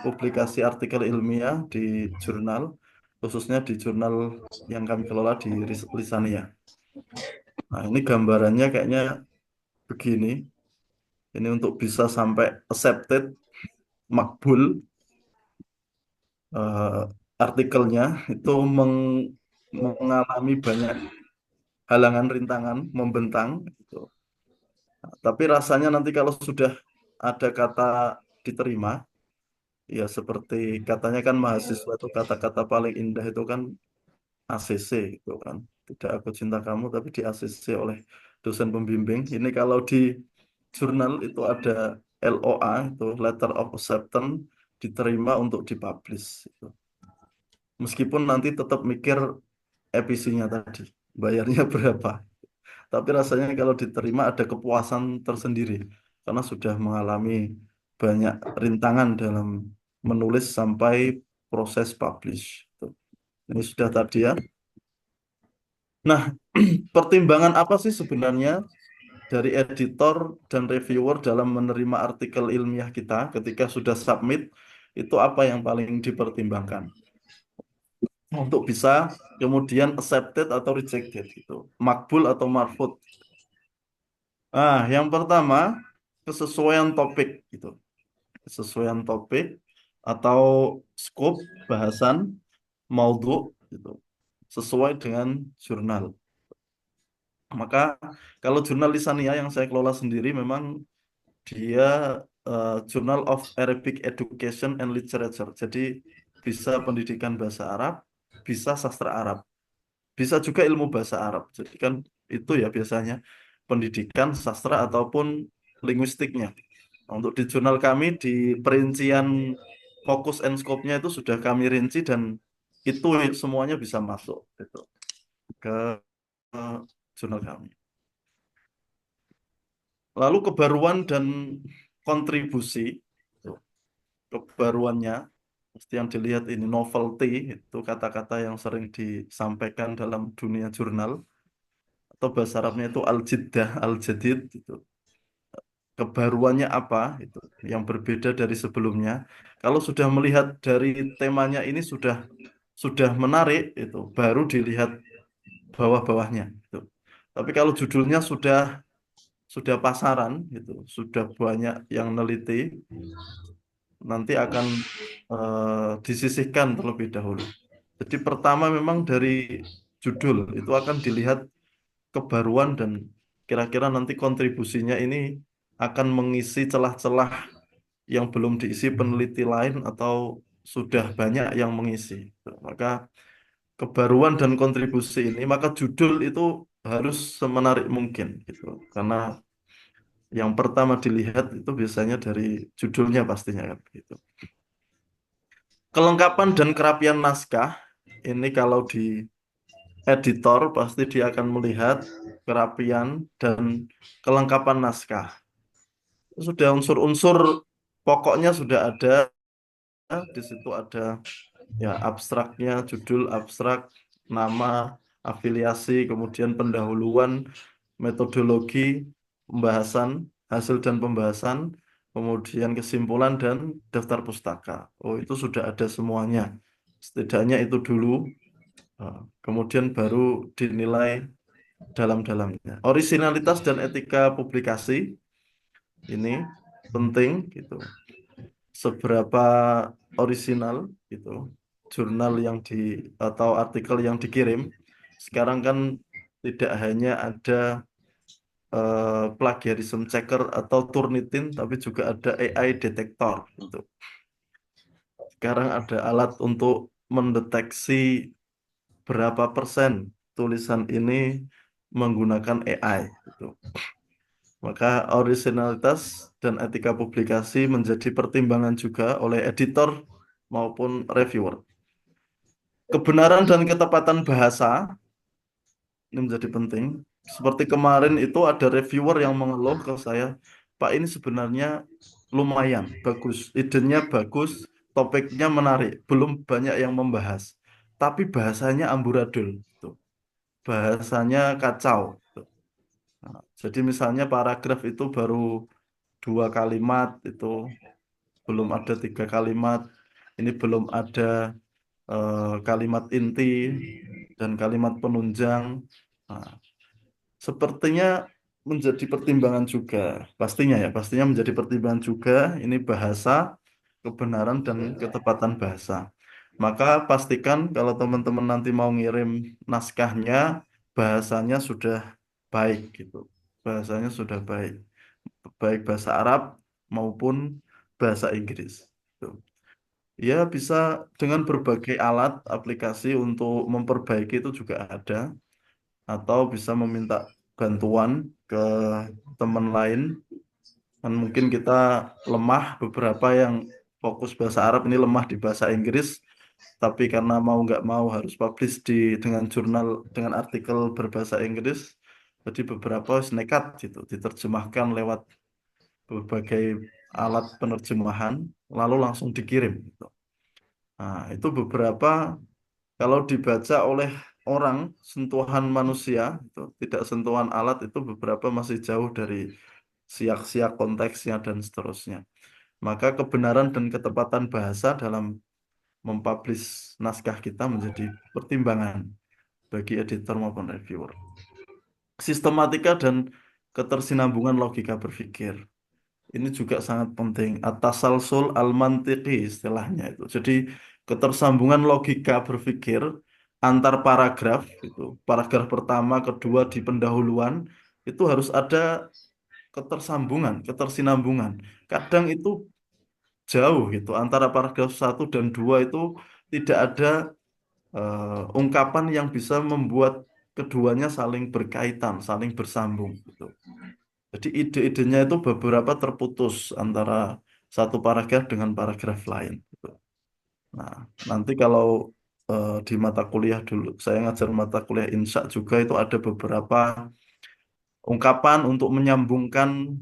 publikasi artikel ilmiah di jurnal, khususnya di jurnal yang kami kelola di Lisania. Nah, ini gambarannya kayaknya begini. Ini untuk bisa sampai accepted, makbul, eh, artikelnya itu mengalami banyak halangan, rintangan, membentang. Gitu. Tapi rasanya nanti kalau sudah ada kata diterima, ya seperti katanya kan mahasiswa itu kata-kata paling indah itu kan ACC itu kan. Tidak aku cinta kamu tapi di ACC oleh dosen pembimbing. Ini kalau di jurnal itu ada LOA itu Letter of Acceptance diterima untuk dipublish. Itu. Meskipun nanti tetap mikir EPC-nya tadi, bayarnya berapa. Tapi rasanya kalau diterima ada kepuasan tersendiri karena sudah mengalami banyak rintangan dalam menulis sampai proses publish. Tuh. Ini sudah tadi ya. Nah, pertimbangan apa sih sebenarnya dari editor dan reviewer dalam menerima artikel ilmiah kita ketika sudah submit itu apa yang paling dipertimbangkan untuk bisa kemudian accepted atau rejected gitu, makbul atau marfud. Nah, yang pertama kesesuaian topik gitu, kesesuaian topik atau scope bahasan maudhu gitu, sesuai dengan jurnal. Maka kalau jurnal Lisania yang saya kelola sendiri memang dia Journal of Arabic Education and Literature. Jadi bisa pendidikan bahasa Arab, bisa sastra Arab. bisa juga ilmu bahasa Arab. Jadi kan itu ya biasanya pendidikan, sastra ataupun linguistiknya. Nah, untuk di jurnal kami di perincian fokus and scope-nya itu sudah kami rinci dan itu semuanya bisa masuk gitu ke jurnal kami. Lalu kebaruan dan kontribusi, tuh, kebaruannya mesti yang dilihat ini novelty itu kata-kata yang sering disampaikan dalam dunia jurnal atau bahasa Arabnya itu al-jiddah, al-jadid itu. Kebaruannya apa itu yang berbeda dari sebelumnya. Kalau sudah melihat dari temanya ini sudah menarik itu baru dilihat bawah-bawahnya itu. Tapi kalau judulnya sudah pasaran gitu, sudah banyak yang neliti, nanti akan disisihkan terlebih dahulu. Jadi pertama memang dari judul itu akan dilihat kebaruan dan kira-kira nanti kontribusinya ini akan mengisi celah-celah yang belum diisi peneliti lain atau sudah banyak yang mengisi. Maka kebaruan dan kontribusi ini, maka judul itu harus semenarik mungkin gitu. Karena yang pertama dilihat itu biasanya dari judulnya pastinya kan gitu. Kelengkapan dan kerapian naskah ini kalau di editor pasti dia akan melihat kerapian dan kelengkapan naskah. Sudah unsur-unsur pokoknya sudah ada, di situ ada ya abstraknya, judul abstrak, nama, afiliasi, kemudian pendahuluan, metodologi, pembahasan, hasil dan pembahasan, kemudian kesimpulan dan daftar pustaka. Oh, itu sudah ada semuanya. Setidaknya itu dulu. Kemudian baru dinilai dalam-dalamnya. Orisinalitas dan etika publikasi ini penting gitu. Seberapa orisinal gitu jurnal yang atau artikel yang dikirim. Sekarang kan tidak hanya ada plagiarism checker atau Turnitin, tapi juga ada AI detektor. Gitu. Sekarang ada alat untuk mendeteksi berapa persen tulisan ini menggunakan AI. Gitu. Maka originalitas dan etika publikasi menjadi pertimbangan juga oleh editor maupun reviewer. Kebenaran dan ketepatan bahasa ini menjadi penting. Seperti kemarin itu ada reviewer yang mengeluh ke saya, Pak ini sebenarnya lumayan bagus, idenya bagus, topiknya menarik, belum banyak yang membahas, tapi bahasanya amburadul, gitu. Bahasanya kacau. Gitu. Nah, jadi misalnya paragraf itu baru 2 kalimat, itu belum ada 3 kalimat, ini belum ada kalimat inti dan kalimat penunjang. Nah, sepertinya menjadi pertimbangan juga, pastinya menjadi pertimbangan juga ini bahasa, kebenaran dan ketepatan bahasa. Maka pastikan kalau teman-teman nanti mau ngirim naskahnya, bahasanya sudah baik gitu. Bahasanya sudah baik, baik bahasa Arab maupun bahasa Inggris. Gitu. Ya, bisa dengan berbagai alat aplikasi untuk memperbaiki itu juga ada, atau bisa meminta bantuan ke teman lain. Dan mungkin kita lemah, beberapa yang fokus bahasa Arab ini lemah di bahasa Inggris, tapi karena mau nggak mau harus publish dengan jurnal dengan artikel berbahasa Inggris, jadi beberapa nekat gitu diterjemahkan lewat berbagai alat penerjemahan, lalu langsung dikirim gitu. Nah, itu beberapa kalau dibaca oleh orang, sentuhan manusia, itu, tidak sentuhan alat itu beberapa masih jauh dari siak-siak konteksnya dan seterusnya. Maka kebenaran dan ketepatan bahasa dalam mempublish naskah kita menjadi pertimbangan bagi editor maupun reviewer. Sistematika dan ketersinambungan logika berpikir. Ini juga sangat penting. At-tasalsul al-mantiqi istilahnya itu. Jadi ketersambungan logika berpikir antar paragraf itu. Paragraf pertama, kedua di pendahuluan itu harus ada ketersambungan, ketersinambungan. Kadang itu jauh gitu antara paragraf 1 dan 2 itu tidak ada ungkapan yang bisa membuat keduanya saling berkaitan, saling bersambung gitu. Jadi ide-idenya itu beberapa terputus antara satu paragraf dengan paragraf lain gitu. Nah, nanti kalau di mata kuliah dulu, saya ngajar mata kuliah Insya juga itu ada beberapa ungkapan untuk menyambungkan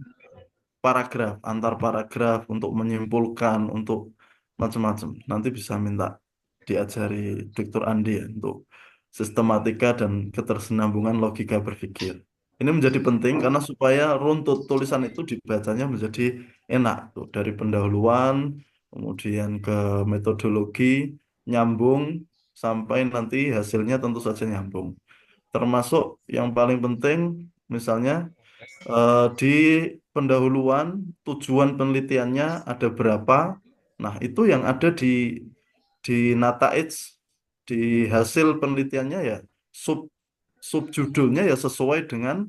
paragraf, antar paragraf, untuk menyimpulkan, untuk macam-macam. Nanti bisa minta diajari Dr. Andi ya, untuk sistematika dan ketersinambungan logika berpikir. Ini menjadi penting karena supaya runtut tulisan itu dibacanya menjadi enak tuh, dari pendahuluan, kemudian ke metodologi, nyambung, sampai nanti hasilnya tentu saja nyambung. Termasuk yang paling penting, misalnya di pendahuluan tujuan penelitiannya ada berapa. Nah, itu yang ada di Nataij, di hasil penelitiannya ya sub subjudulnya ya sesuai dengan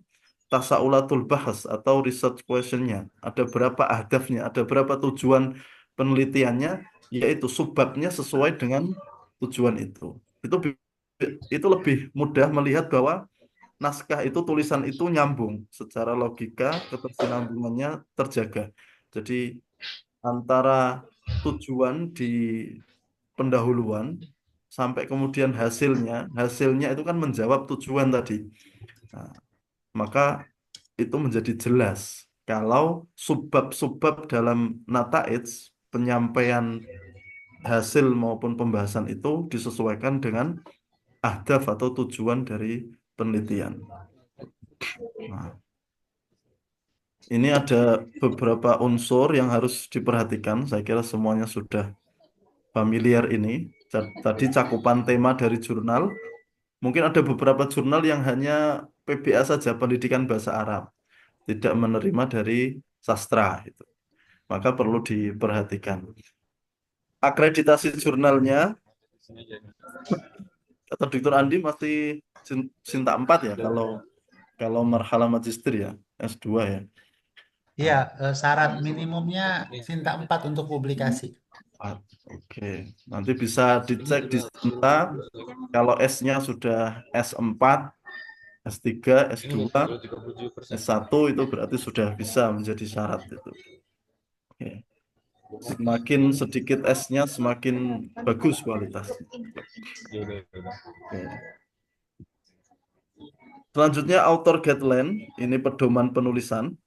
tasaulatul bahas atau research questionnya. Ada berapa ahdafnya, ada berapa tujuan penelitiannya, yaitu subbabnya sesuai dengan tujuan itu. Itu itu lebih mudah melihat bahwa naskah itu, tulisan itu nyambung secara logika, ketersinambungannya terjaga. Jadi antara tujuan di pendahuluan sampai kemudian hasilnya itu kan menjawab tujuan tadi. Nah, maka itu menjadi jelas kalau subbab-subbab dalam nataij, penyampaian hasil maupun pembahasan itu disesuaikan dengan ahdaf atau tujuan dari penelitian. Nah, ini ada beberapa unsur yang harus diperhatikan. Saya kira semuanya sudah familiar ini. Tadi cakupan tema dari jurnal. Mungkin ada beberapa jurnal yang hanya PBA saja, pendidikan bahasa Arab, tidak menerima dari sastra. Itu. Maka perlu diperhatikan. Akreditasi jurnalnya, kata Dr. Andi masih Sinta 4 ya, kalau marhalah magister ya, S2 ya. Iya, syarat minimumnya Sinta 4 untuk publikasi. Ah, oke, nanti bisa dicek di Sinta. Kalau S-nya sudah S4, S3, S2, S1 itu berarti sudah bisa menjadi syarat itu. Oke. Semakin sedikit S-nya semakin bagus kualitasnya. Oke. Selanjutnya author guideline, ini pedoman penulisan.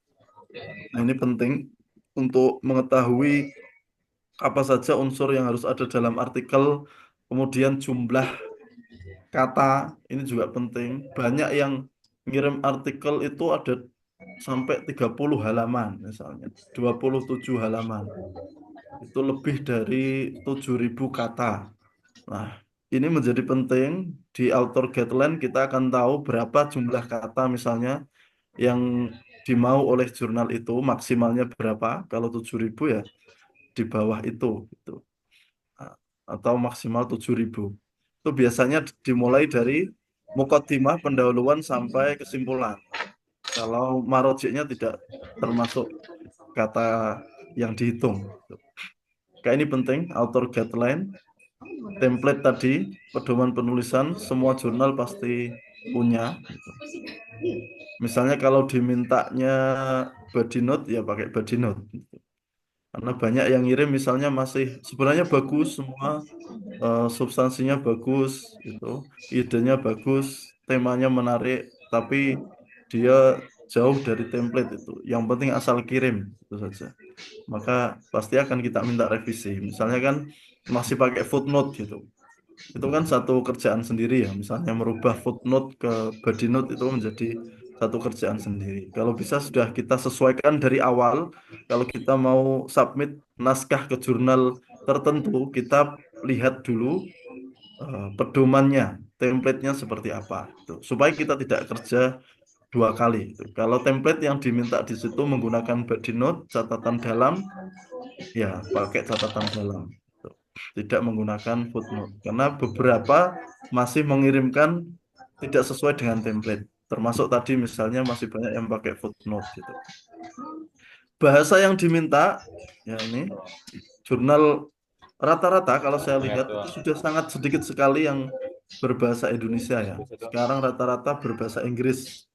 Nah, ini penting untuk mengetahui apa saja unsur yang harus ada dalam artikel, kemudian jumlah kata, ini juga penting. Banyak yang ngirim artikel itu ada sampai 30 halaman misalnya, 27 halaman. Itu lebih dari 7.000 kata. Nah, ini menjadi penting di author guideline kita akan tahu berapa jumlah kata misalnya yang dimau oleh jurnal itu, maksimalnya berapa. Kalau 7.000 ya di bawah itu gitu. Nah, atau maksimal 7.000. Itu biasanya dimulai dari mukaddimah, pendahuluan sampai kesimpulan. Kalau marojiknya tidak termasuk kata yang dihitung. Kayak ini penting, author guideline, template tadi, pedoman penulisan, semua jurnal pasti punya. Misalnya kalau dimintanya body note, ya pakai body note. Karena banyak yang ngirim misalnya masih sebenarnya bagus semua, substansinya bagus, gitu, idenya bagus, temanya menarik, tapi dia jauh dari template itu. Yang penting asal kirim, itu saja. Maka pasti akan kita minta revisi. Misalnya kan masih pakai footnote gitu. Itu kan satu kerjaan sendiri ya. Misalnya merubah footnote ke body note itu menjadi satu kerjaan sendiri. Kalau bisa sudah kita sesuaikan dari awal. Kalau kita mau submit naskah ke jurnal tertentu, kita lihat dulu pedomannya, template-nya seperti apa. Gitu. Supaya kita tidak kerja dua kali. Gitu. Kalau template yang diminta di situ menggunakan body note, catatan dalam, ya pakai catatan dalam. Gitu. Tidak menggunakan footnote. Karena beberapa masih mengirimkan tidak sesuai dengan template. Termasuk tadi misalnya masih banyak yang pakai footnote gitu. Bahasa yang diminta, ya ini, jurnal Rata-rata kalau saya lihat itu sudah sangat sedikit sekali yang berbahasa Indonesia ya. Sekarang rata-rata berbahasa Inggris,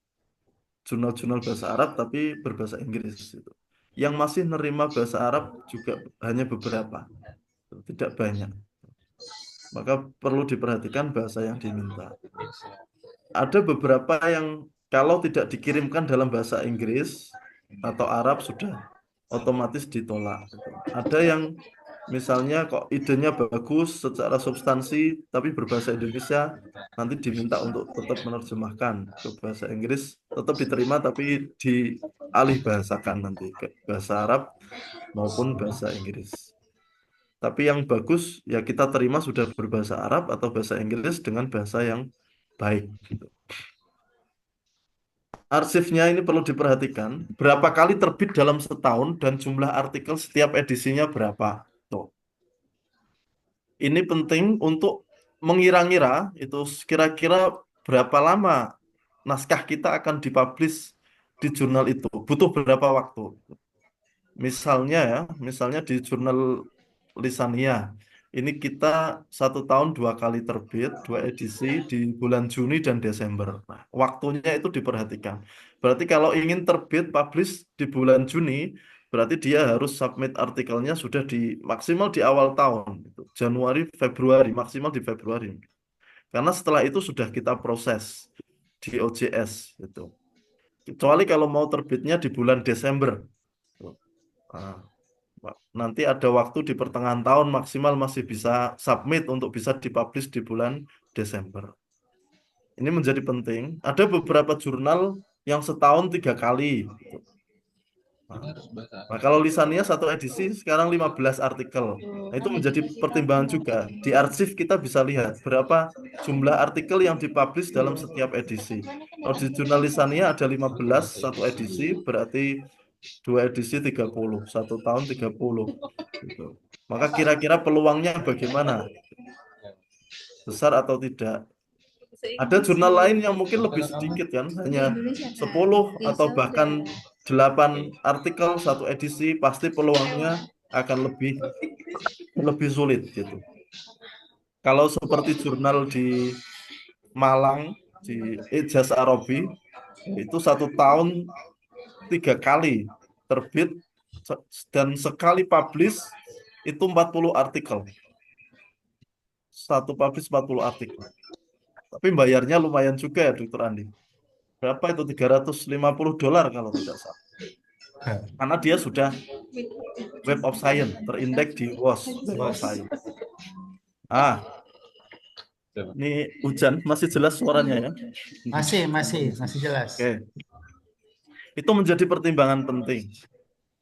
jurnal-jurnal bahasa Arab tapi berbahasa Inggris itu. Yang masih nerima bahasa Arab juga hanya beberapa, tidak banyak. Maka perlu diperhatikan bahasa yang diminta. Ada beberapa yang kalau tidak dikirimkan dalam bahasa Inggris atau Arab sudah otomatis ditolak, gitu. Ada yang misalnya kok idenya bagus secara substansi tapi berbahasa Indonesia, nanti diminta untuk tetap menerjemahkan ke bahasa Inggris, tetap diterima tapi dialih bahasakan nanti ke bahasa Arab maupun bahasa Inggris. Tapi yang bagus ya kita terima sudah berbahasa Arab atau bahasa Inggris dengan bahasa yang baik, gitu. Arsipnya ini perlu diperhatikan, berapa kali terbit dalam setahun dan jumlah artikel setiap edisinya berapa. Tuh. Ini penting untuk mengira-ngira itu kira-kira berapa lama naskah kita akan dipublish di jurnal itu. Butuh berapa waktu. Misalnya di jurnal Lisania, ini kita 1 tahun 2 kali terbit, 2 edisi di bulan Juni dan Desember. Nah, waktunya itu diperhatikan. Berarti kalau ingin terbit publish di bulan Juni, berarti dia harus submit artikelnya sudah maksimal di awal tahun, gitu. Januari, Februari, maksimal di Februari. Karena setelah itu sudah kita proses di OJS, gitu. Kecuali kalau mau terbitnya di bulan Desember. Nah, nanti ada waktu di pertengahan tahun maksimal masih bisa submit untuk bisa dipublish di bulan Desember. Ini menjadi penting. Ada beberapa jurnal yang setahun 3 kali, gitu. Nah, kalau Lisania 1 edisi sekarang 15 artikel. Nah, itu menjadi pertimbangan juga. Di arsip kita bisa lihat berapa jumlah artikel yang dipublish dalam setiap edisi. Kalau di jurnal Lisania ada 15 1 edisi, berarti 2 edisi 30, 1 tahun 30. Gitu. Maka kira-kira peluangnya bagaimana? Besar atau tidak? Ada jurnal lain yang mungkin lebih sedikit kan, hanya 10 atau bahkan 8 artikel 1 edisi, pasti peluangnya akan lebih lebih sulit gitu. Kalau seperti jurnal di Malang, di Ijaz Arabi, itu 1 tahun 3 kali terbit dan sekali publish itu 40 artikel. Satu publish 40 artikel. Tapi bayarnya lumayan juga ya, Dokter Andi. Berapa itu? $350 kalau tidak salah. Karena dia sudah Web of Science, terindeks di WOS, Web of Science. Ini hujan, masih jelas suaranya ya? Masih jelas. Oke. Itu menjadi pertimbangan penting.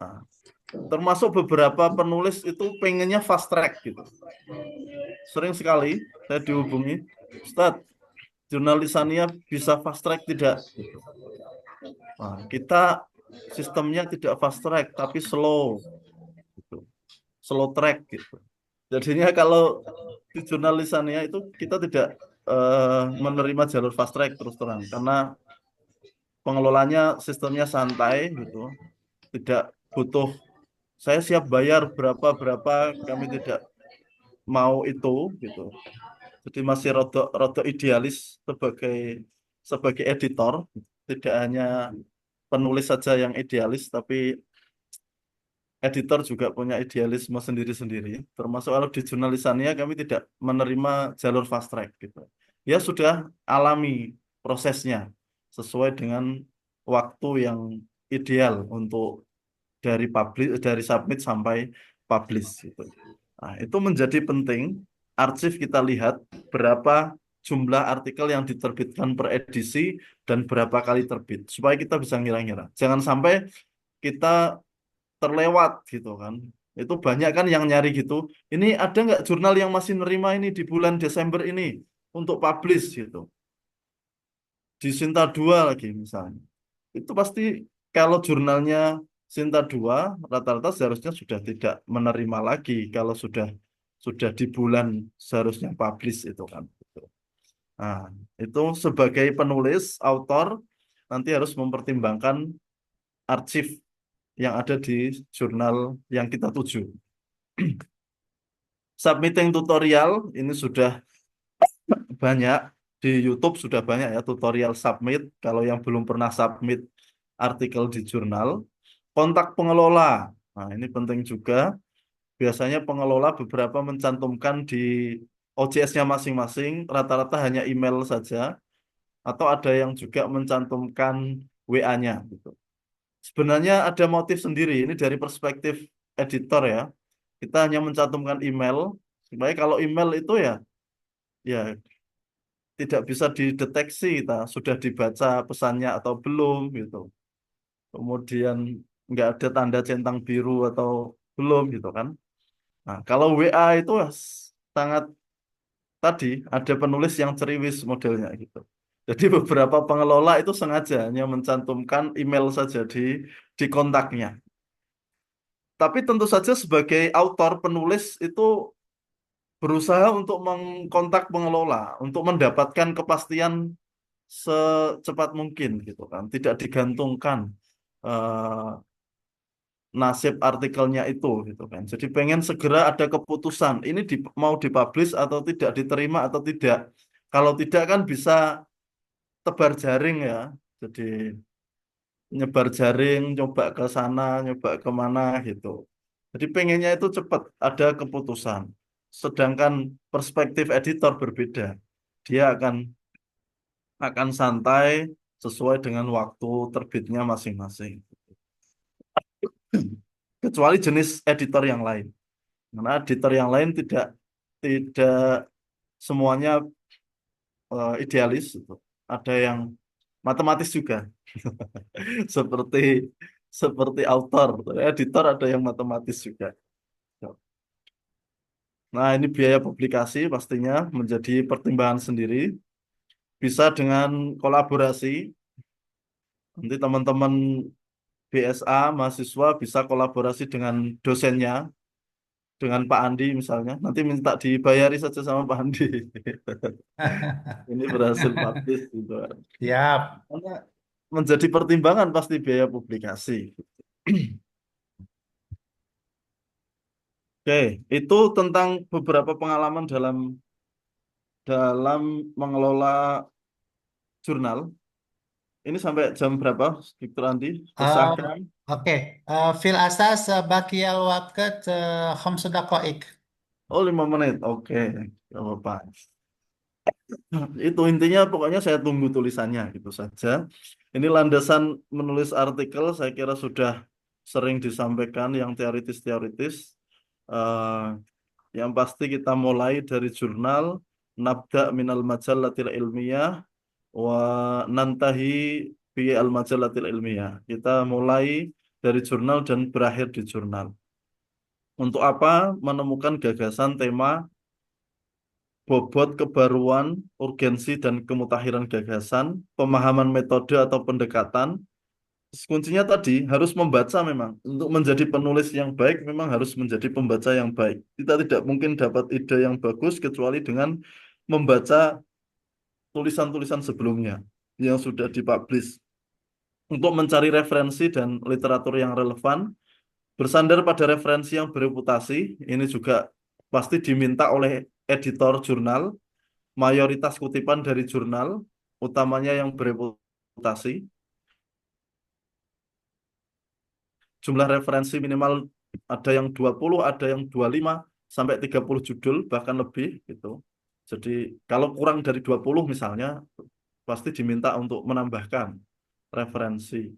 Nah, termasuk beberapa penulis itu pengennya fast track gitu. Sering sekali saya dihubungi, Ustadz, jurnal Lisania bisa fast track tidak? Nah, kita sistemnya tidak fast track, tapi slow, gitu. Slow track gitu. Jadinya kalau di jurnal Lisania itu kita tidak menerima jalur fast track terus terang, karena pengelolanya sistemnya santai gitu, tidak butuh saya siap bayar berapa kami tidak mau itu gitu. Jadi masih rodok idealis sebagai editor, tidak hanya penulis saja yang idealis, tapi editor juga punya idealisme sendiri-sendiri. Termasuk kalau di jurnalisannya kami tidak menerima jalur fast track gitu. Ya sudah alami prosesnya sesuai dengan waktu yang ideal untuk dari submit sampai publish gitu. Nah, itu menjadi penting. Arsip kita lihat berapa jumlah artikel yang diterbitkan per edisi dan berapa kali terbit supaya kita bisa ngira-ngira. Jangan sampai kita terlewat gitu kan. Itu banyak kan yang nyari gitu. Ini ada nggak jurnal yang masih nerima ini di bulan Desember ini untuk publish gitu. Di Sinta 2 lagi misalnya. Itu pasti kalau jurnalnya Sinta 2 rata-rata seharusnya sudah tidak menerima lagi kalau sudah di bulan seharusnya publish itu kan. Nah, itu sebagai penulis, autor nanti harus mempertimbangkan arsip yang ada di jurnal yang kita tuju. Submitting tutorial ini sudah banyak di YouTube, sudah banyak ya tutorial submit. Kalau yang belum pernah submit artikel di jurnal, kontak pengelola. Nah, ini penting juga. Biasanya pengelola beberapa mencantumkan di OJS-nya masing-masing, rata-rata hanya email saja, atau ada yang juga mencantumkan WA-nya gitu. Sebenarnya ada motif sendiri, ini dari perspektif editor ya. Kita hanya mencantumkan email, supaya kalau email itu ya tidak bisa dideteksi kita sudah dibaca pesannya atau belum gitu. Kemudian nggak ada tanda centang biru atau belum gitu kan. Nah, kalau WA itu sangat tadi ada penulis yang ceriwis modelnya gitu. Jadi beberapa pengelola itu sengaja hanya mencantumkan email saja di kontaknya. Tapi tentu saja sebagai autor penulis itu berusaha untuk mengkontak pengelola untuk mendapatkan kepastian secepat mungkin gitu kan. Tidak digantungkan eh, nasib artikelnya itu gitu kan. Jadi pengen segera ada keputusan ini mau dipublish atau tidak, diterima atau tidak. Kalau tidak kan bisa tebar jaring ya. Jadi nyebar jaring, nyoba ke sana, nyoba kemana gitu. Jadi pengennya itu cepat ada keputusan. Sedangkan perspektif editor berbeda. Dia akan santai sesuai dengan waktu terbitnya masing-masing. Kecuali jenis editor yang lain. Karena editor yang lain tidak semuanya idealis gitu. Ada yang matematis juga. Seperti seperti author, editor ada yang matematis juga. Nah, ini biaya publikasi pastinya menjadi pertimbangan sendiri. Bisa dengan kolaborasi. Nanti teman-teman BSA, mahasiswa bisa kolaborasi dengan dosennya, dengan Pak Andi misalnya. Nanti minta dibayari saja sama Pak Andi. Ini berhasil publish gitu. Siap. Karena menjadi pertimbangan pasti biaya publikasi. Oke, itu tentang beberapa pengalaman dalam dalam mengelola jurnal. Ini sampai jam berapa, Dokter Andi? Um, Usahakan. oke. Fil asas baki al waqt 5 دقائق. Oh, 5 menit. Oke, gak apa-apa. Itu intinya pokoknya saya tunggu tulisannya gitu saja. Ini landasan menulis artikel saya kira sudah sering disampaikan yang teoritis-teoritis. Eh, yang pasti kita mulai dari jurnal, nabda minal majallatil ilmiyah wa nantahi bi al majallatil ilmiyah. Kita mulai dari jurnal dan berakhir di jurnal. Untuk apa? Menemukan gagasan tema bobot kebaruan, urgensi dan kemutahiran gagasan, pemahaman metode atau pendekatan. Kuncinya tadi harus membaca memang. Untuk menjadi penulis yang baik memang harus menjadi pembaca yang baik. Kita tidak mungkin dapat ide yang bagus kecuali dengan membaca tulisan-tulisan sebelumnya yang sudah dipublish. Untuk mencari referensi dan literatur yang relevan, bersandar pada referensi yang bereputasi, ini juga pasti diminta oleh editor jurnal, mayoritas kutipan dari jurnal, utamanya yang bereputasi. Jumlah referensi minimal ada yang 20, ada yang 25 sampai 30 judul, bahkan lebih gitu. Jadi kalau kurang dari 20 misalnya, pasti diminta untuk menambahkan referensi.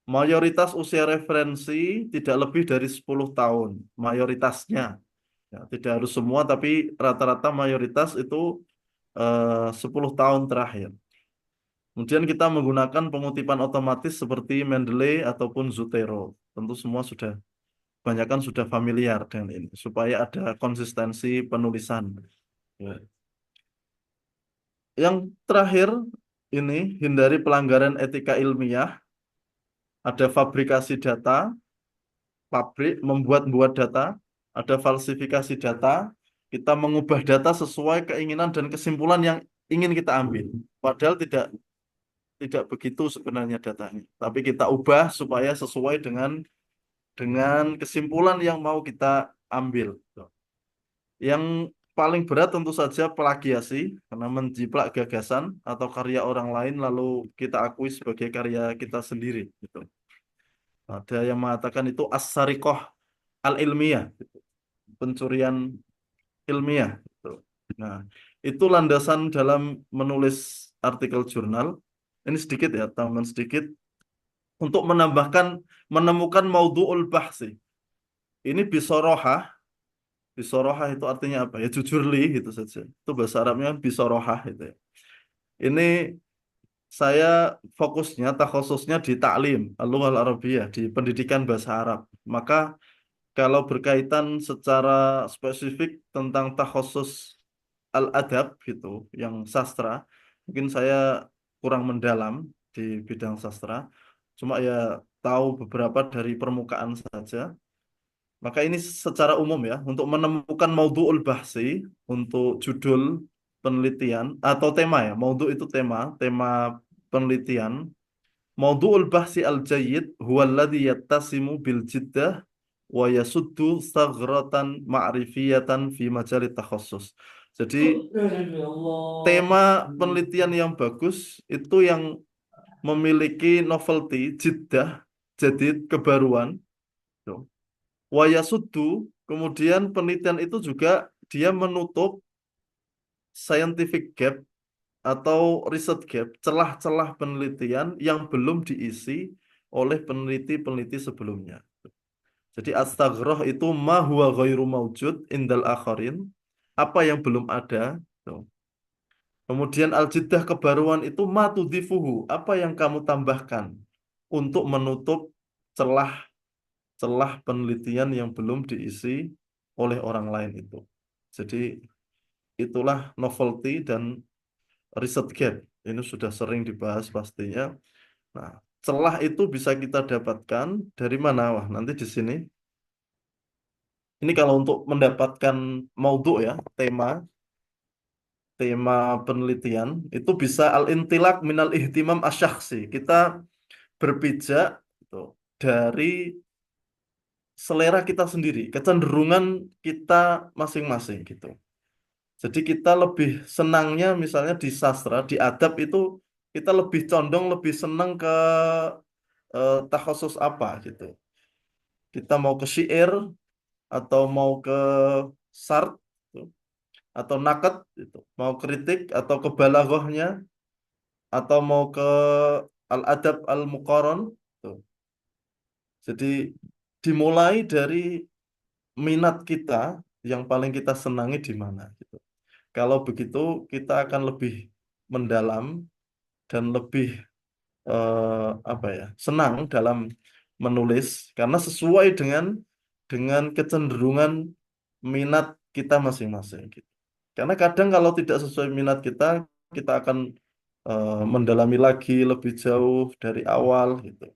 Mayoritas usia referensi tidak lebih dari 10 tahun, mayoritasnya. Ya, tidak harus semua, tapi rata-rata mayoritas itu 10 tahun terakhir. Kemudian kita menggunakan pengutipan otomatis seperti Mendeley ataupun Zotero. Tentu semua kebanyakan sudah familiar dengan ini, supaya ada konsistensi penulisan. Ya. Yang terakhir, ini hindari pelanggaran etika ilmiah, ada fabrikasi data, pabrik membuat-buat data, ada falsifikasi data, kita mengubah data sesuai keinginan dan kesimpulan yang ingin kita ambil. Padahal tidak begitu sebenarnya datanya. Tapi kita ubah supaya sesuai dengan kesimpulan yang mau kita ambil. Yang paling berat tentu saja plagiasi, karena menjiplak gagasan atau karya orang lain lalu kita akui sebagai karya kita sendiri. Gitu. Ada yang mengatakan itu as-sariqah al-ilmiyah, gitu. Pencurian ilmiah. Gitu. Nah, itu landasan dalam menulis artikel jurnal. Ini sedikit ya, tambahan sedikit untuk menemukan maudhu'ul bahsi. Ini bisorohah. Bisorohah itu artinya apa? Ya jujur li gitu saja. Itu bahasa Arabnya bisorohah itu ya. Ini saya fokusnya, takhususnya di taklim, al-lughah al-arabiyah, di pendidikan bahasa Arab. Maka kalau berkaitan secara spesifik tentang takhusus al-adab gitu, yang sastra, mungkin saya kurang mendalam di bidang sastra. Cuma ya tahu beberapa dari permukaan saja. Maka ini secara umum ya, untuk menemukan maudhu'ul bahsi, untuk judul penelitian atau tema ya, maudhu itu tema penelitian. Maudhu'ul bahsi al-jayyid huwa alladhi yattasimu bil jiddah wa yasuddu thagratan ma'rifiyatan fi majalit takhassus. Jadi tema penelitian yang bagus itu yang memiliki novelty, jiddah, jadi kebaruan. Tuh. Wa yasuddu, kemudian penelitian itu juga dia menutup scientific gap atau research gap, celah-celah penelitian yang belum diisi oleh peneliti-peneliti sebelumnya. Jadi astaghrah itu ma huwa ghairu maujud indal akharin, apa yang belum ada. Tuh. Kemudian al-jiddah kebaruan itu ma tudhifuhu, apa yang kamu tambahkan untuk menutup celah-celah penelitian yang belum diisi oleh orang lain itu. Jadi itulah novelty dan research gap. Ini sudah sering dibahas pastinya. Nah, celah itu bisa kita dapatkan dari mana? Wah, nanti di sini. Ini kalau untuk mendapatkan maudhu ya, tema penelitian, itu bisa al-intilak minal ihtimam asyakhsi. Kita berpijak gitu, dari selera kita sendiri, kecenderungan kita masing-masing gitu. Jadi kita lebih senangnya misalnya di sastra, di adab itu kita lebih condong, lebih senang ke takhusus apa gitu. Kita mau ke syair atau mau ke sart gitu, atau nakat gitu. Mau kritik atau ke balaghahnya atau mau ke al-adab al-muqaran gitu. Jadi dimulai dari minat kita yang paling kita senangi di mana gitu. Kalau begitu kita akan lebih mendalam dan lebih apa ya, senang dalam menulis karena sesuai dengan kecenderungan minat kita masing-masing gitu. Karena kadang kalau tidak sesuai minat kita, kita akan mendalami lagi lebih jauh dari awal gitu.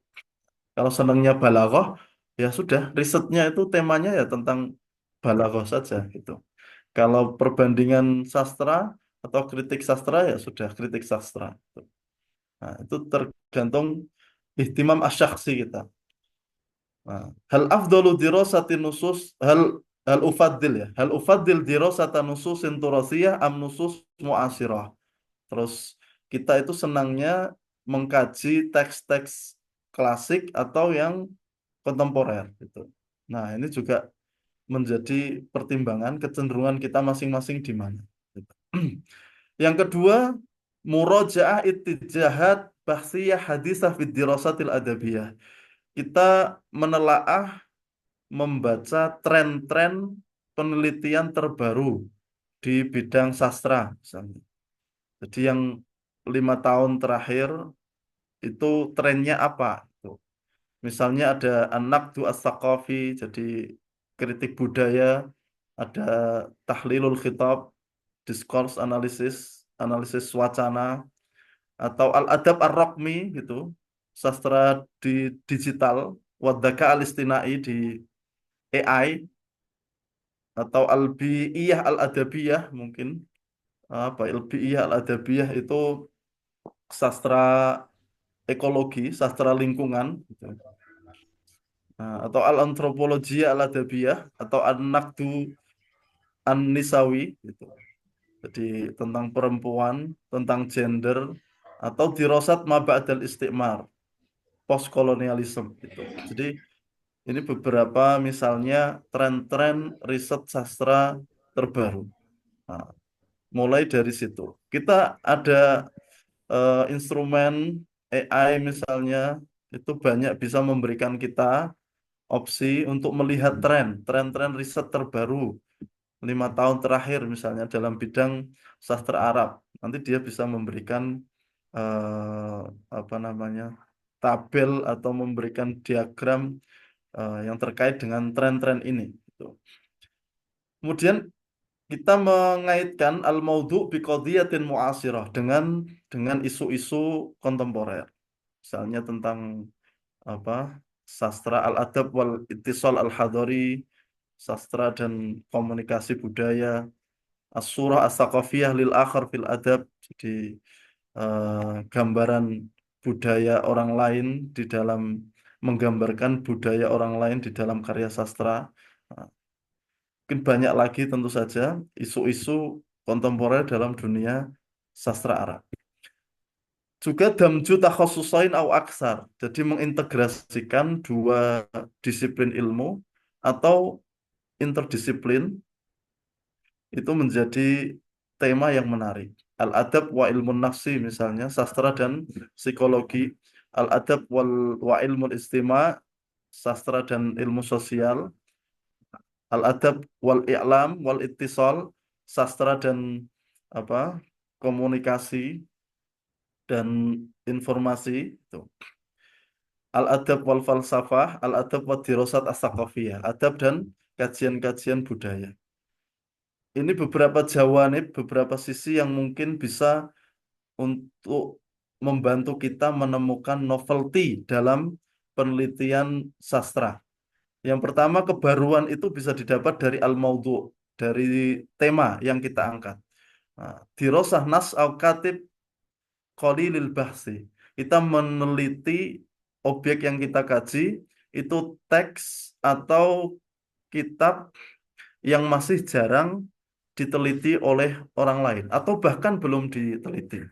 Kalau senangnya balaghah, ya sudah, risetnya itu temanya ya tentang balaghah saja gitu. Kalau perbandingan sastra atau kritik sastra ya sudah kritik sastra. Nah, itu tergantung ihtimam asyakhsi kita. Nah, hal afdalu dirasati nusus hal ufaddil ya. Hal ufaddil dirasata nususin turasiyah am nusus muasirah. Terus kita itu senangnya mengkaji teks-teks klasik atau yang kontemporer gitu. Nah, ini juga menjadi pertimbangan kecenderungan kita masing-masing di mana. Gitu. Yang kedua, murojaah ittijahat bahsiyah hadisah fid dirasatil adabiyah. Kita menelaah, membaca tren-tren penelitian terbaru di bidang sastra misalnya. Jadi yang 5 tahun terakhir itu trennya apa? Gitu. Misalnya ada an-naqdu as-saqafi, jadi kritik budaya, ada tahlilul khitab, discourse analisis, analisis wacana, atau al-adab ar-raqmi gitu, sastra di digital, wadaka al-istinai di AI, atau al-bi'iyah al-adabiyah mungkin apa al-bi'iyah al-adabiyah itu sastra ekologi, sastra lingkungan gitu. Nah, atau al-antropologi al-adabiyah atau an-naqdu an-nisawi gitu. Jadi tentang perempuan, tentang gender, atau dirosat ma ba'dal istikmar, postkolonialisme gitu. Jadi ini beberapa misalnya tren-tren riset sastra terbaru. Nah, mulai dari situ. Kita ada instrumen AI misalnya, itu banyak bisa memberikan kita opsi untuk melihat tren-tren riset terbaru 5 tahun terakhir misalnya dalam bidang sastra Arab. Nanti dia bisa memberikan eh, apa namanya tabel atau memberikan diagram yang terkait dengan tren-tren ini. Gitu. Kemudian kita mengaitkan al-maudhu biqadhiyatin mu'asirah dengan isu-isu kontemporer. Misalnya tentang apa sastra al-adab wal ittisal al-hadari, sastra dan komunikasi budaya, as-surah as-saqafiyah lil akhar fil adab. Jadi gambaran budaya orang lain di dalam menggambarkan budaya orang lain di dalam karya sastra. Nah, mungkin banyak lagi tentu saja isu-isu kontemporer dalam dunia sastra Arab. Juga damju takhasusain au aksar. Jadi mengintegrasikan dua disiplin ilmu atau interdisiplin itu menjadi tema yang menarik. Al-adab wa ilmun nafsi misalnya, sastra dan psikologi. Al-adab wa ilmun istima, sastra dan ilmu sosial. Al-adab wal i'lam wal ittisal, sastra dan apa komunikasi dan informasi itu. Al-adab wal falsafah, al-adab wa dirosat as-saqafiyah, adab dan kajian-kajian budaya. Ini beberapa jawanib, beberapa sisi yang mungkin bisa untuk membantu kita menemukan novelty dalam penelitian sastra. Yang pertama, kebaruan itu bisa didapat dari al-maudhu, dari tema yang kita angkat. Nah, dirosah nas au katib qalilil bahsi. Kita meneliti objek yang kita kaji itu teks atau kitab yang masih jarang diteliti oleh orang lain atau bahkan belum diteliti.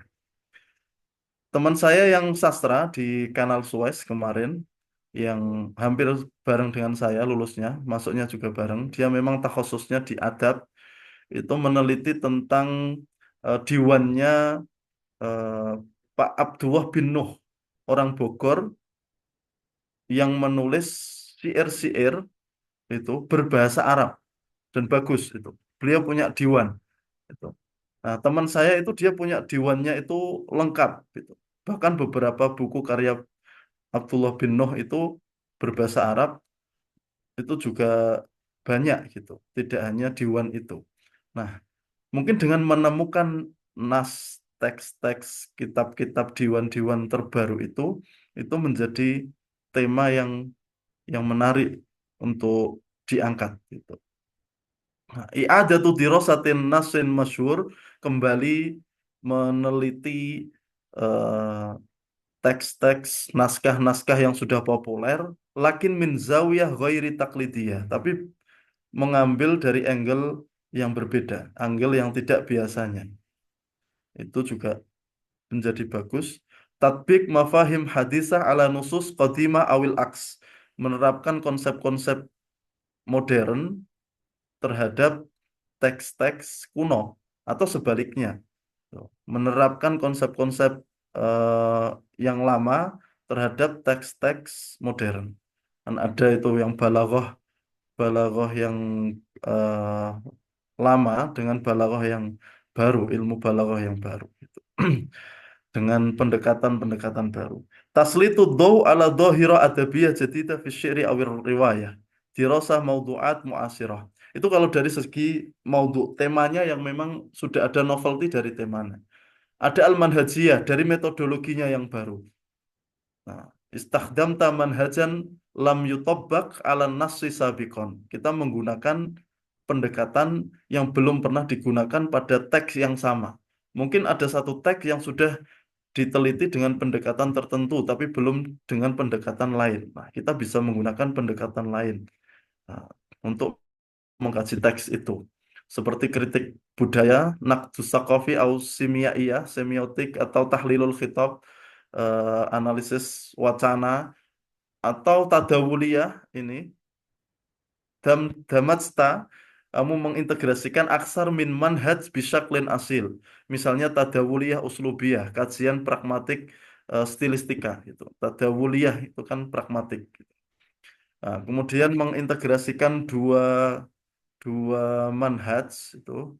Teman saya yang sastra di Kanal Suez kemarin yang hampir bareng dengan saya lulusnya, masuknya juga bareng. Dia memang takhususnya di adab, itu meneliti tentang diwannya eh, Pak Abdullah bin Nuh, orang Bogor yang menulis syair-syair itu berbahasa Arab dan bagus itu. Beliau punya diwan itu. Nah, teman saya itu dia punya diwannya itu lengkap gitu. Bahkan beberapa buku karya Abdullah bin Nuh itu berbahasa Arab itu juga banyak gitu. Tidak hanya diwan itu. Nah, mungkin dengan menemukan nas teks-teks kitab-kitab diwan-diwan terbaru itu menjadi tema yang menarik untuk diangkat gitu. Nah, i'adatu dirasatin nasin masyhur, kembali meneliti eh, teks-teks naskah-naskah yang sudah populer, lakin min zawiyah ghairi taklidiyah, tapi mengambil dari angle yang berbeda, angle yang tidak biasanya. Itu juga menjadi bagus. Tatbik mafahim hadisah ala nusus qadimah awil aks, menerapkan konsep-konsep modern terhadap teks-teks kuno atau sebaliknya. Menerapkan konsep-konsep eh, yang lama terhadap teks-teks modern. Kan ada itu yang balaghah, balaghah yang eh, lama dengan balaghah yang baru, ilmu balaghah yang baru gitu. Dengan pendekatan-pendekatan baru. Taslitu dhaw ala dhahira adabiyah jadida fi syi'ri awir riwayah. Dirasah maudu'at mu'asirah. Itu kalau dari segi maudhu, temanya yang memang sudah ada novelty dari temanya. Ada al-manhajiyah dari metodologinya yang baru. Nah, istakhdamta manhajan lam yutabbaq ala nassi sabiqon. Kita menggunakan pendekatan yang belum pernah digunakan pada teks yang sama. Mungkin ada satu teks yang sudah diteliti dengan pendekatan tertentu, tapi belum dengan pendekatan lain. Nah, kita bisa menggunakan pendekatan lain nah, untuk mengkaji teks itu. seperti kritik budaya, naqdus tsaqafi au simiaiyah, semiotik atau tahlilul khitab, analisis wacana atau tadawuliyah ini damatsta, kamu mengintegrasikan aksar min manhaj bisyaklin asil. Misalnya tadawuliyah uslubiyah, kajian pragmatik stilistika gitu. Tadawuliyah itu kan pragmatik gitu. Nah, kemudian mengintegrasikan dua dua manhaj itu,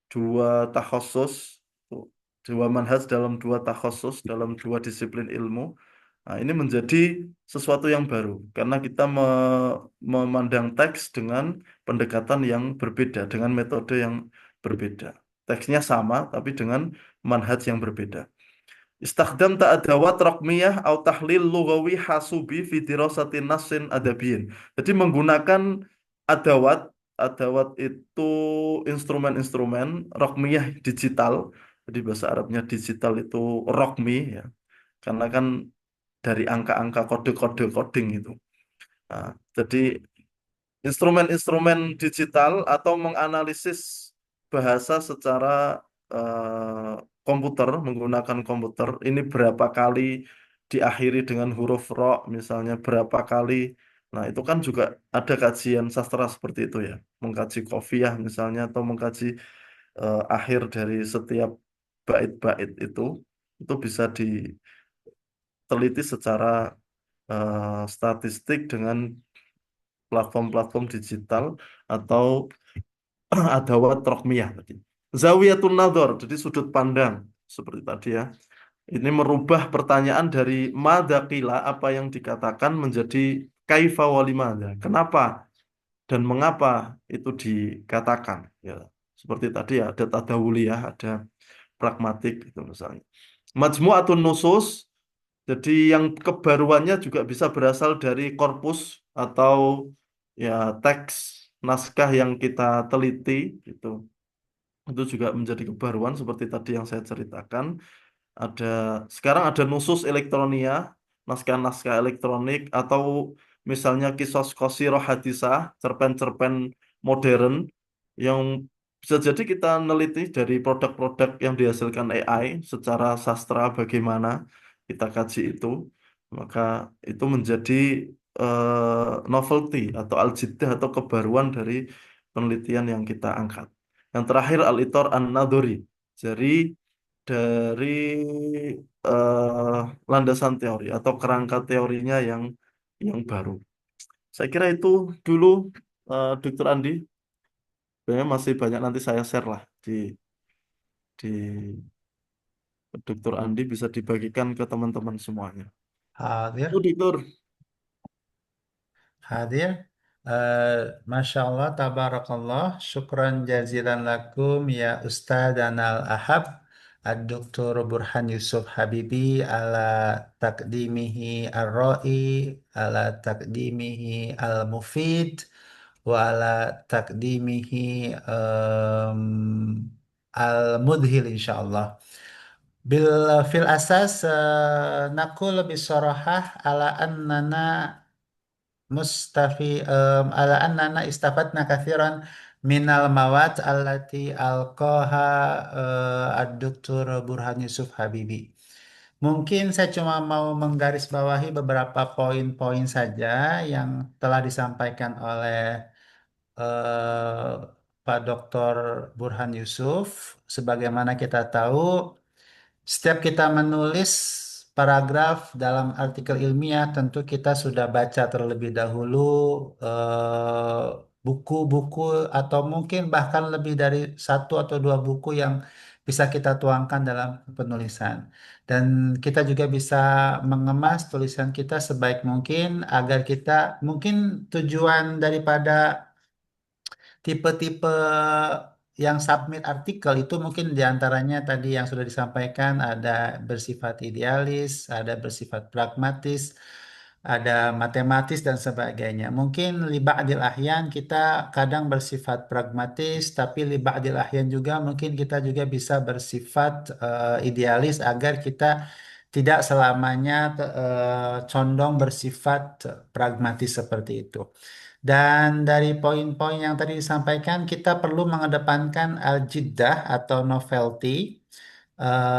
dua takhusus, tuh, dua manhaj dalam dua takhusus, dalam dua disiplin ilmu. Nah, ini menjadi sesuatu yang baru karena kita memandang teks dengan pendekatan yang berbeda, dengan metode yang berbeda. Teksnya sama tapi dengan manhaj yang berbeda. Istakhdam ta'adawat raqmiyah atau tahlil lughawi hasubi fi dirasati nassin adabiyyin. Jadi menggunakan adawat, adawat itu instrumen-instrumen raqmiyah digital. Jadi bahasa Arabnya digital itu raqmi ya. Karena kan dari angka-angka kode-kode coding itu. Nah, jadi instrumen-instrumen digital atau menganalisis bahasa secara komputer, menggunakan komputer, ini berapa kali diakhiri dengan huruf ro, misalnya berapa kali. Nah, itu kan juga ada kajian sastra seperti itu ya. Mengkaji kofiah misalnya, atau mengkaji akhir dari setiap bait-bait itu bisa diteliti secara statistik dengan platform-platform digital atau adawat rokmiyah tadi. Zawiyatun nadhar, jadi sudut pandang seperti tadi ya. Ini merubah pertanyaan dari madakila apa yang dikatakan menjadi kaifa walimada. Kenapa dan mengapa itu dikatakan ya. Seperti tadi ya, ada tadawuliyah, ada pragmatik itu misalnya. Majmu'atun nusus, jadi yang kebaruannya juga bisa berasal dari korpus atau ya teks naskah yang kita teliti gitu. Itu juga menjadi kebaruan seperti tadi yang saya ceritakan. Ada sekarang ada nusus elektronia, naskah-naskah elektronik atau misalnya kisos qosirah hadisah, cerpen-cerpen modern yang bisa jadi kita neliti dari produk-produk yang dihasilkan AI secara sastra bagaimana kita kaji itu, maka itu menjadi novelty atau al-jiddah atau kebaruan dari penelitian yang kita angkat. Yang terakhir al-itor an-nadhuri. Jadi dari landasan teori atau kerangka teorinya yang baru. Saya kira itu dulu, Dr. Andi. Sebenarnya masih banyak nanti saya share lah di Dr. Andi bisa dibagikan ke teman-teman semuanya. Oh, Hadir. Dr. Hadir. Masya Allah, tabarakallah. Syukran jazilan lakum ya Ustadzana al-Ahab. Ad-Doktor Burhan Yusuf Habibi ala takdimihi ar-ra'i ala takdimihi al-mufid wa ala takdimihi al-mudhil insyaallah. Bil fil asas nakul bisarahah ala annana mustafi ala annana istafatna katsiran minal mawad allati alqaha ad-doktor Burhan Yusuf Habibi. Mungkin saya cuma mau menggarisbawahi beberapa poin-poin saja yang telah disampaikan oleh eh, Pak Dr. Burhan Yusuf. Sebagaimana kita tahu, setiap kita menulis paragraf dalam artikel ilmiah, tentu kita sudah baca terlebih dahulu eh, buku-buku atau mungkin bahkan lebih dari satu atau dua buku yang bisa kita tuangkan dalam penulisan. Dan kita juga bisa mengemas tulisan kita sebaik mungkin agar kita mungkin tujuan daripada tipe-tipe yang submit artikel itu mungkin diantaranya tadi yang sudah disampaikan ada bersifat idealis, ada bersifat pragmatis, ada matematis dan sebagainya. Mungkin li ba'dil ahyan kita kadang bersifat pragmatis, tapi li ba'dil ahyan juga mungkin kita juga bisa bersifat idealis agar kita tidak selamanya condong bersifat pragmatis seperti itu. Dan dari poin-poin yang tadi disampaikan, kita perlu mengedepankan al-jiddah atau novelty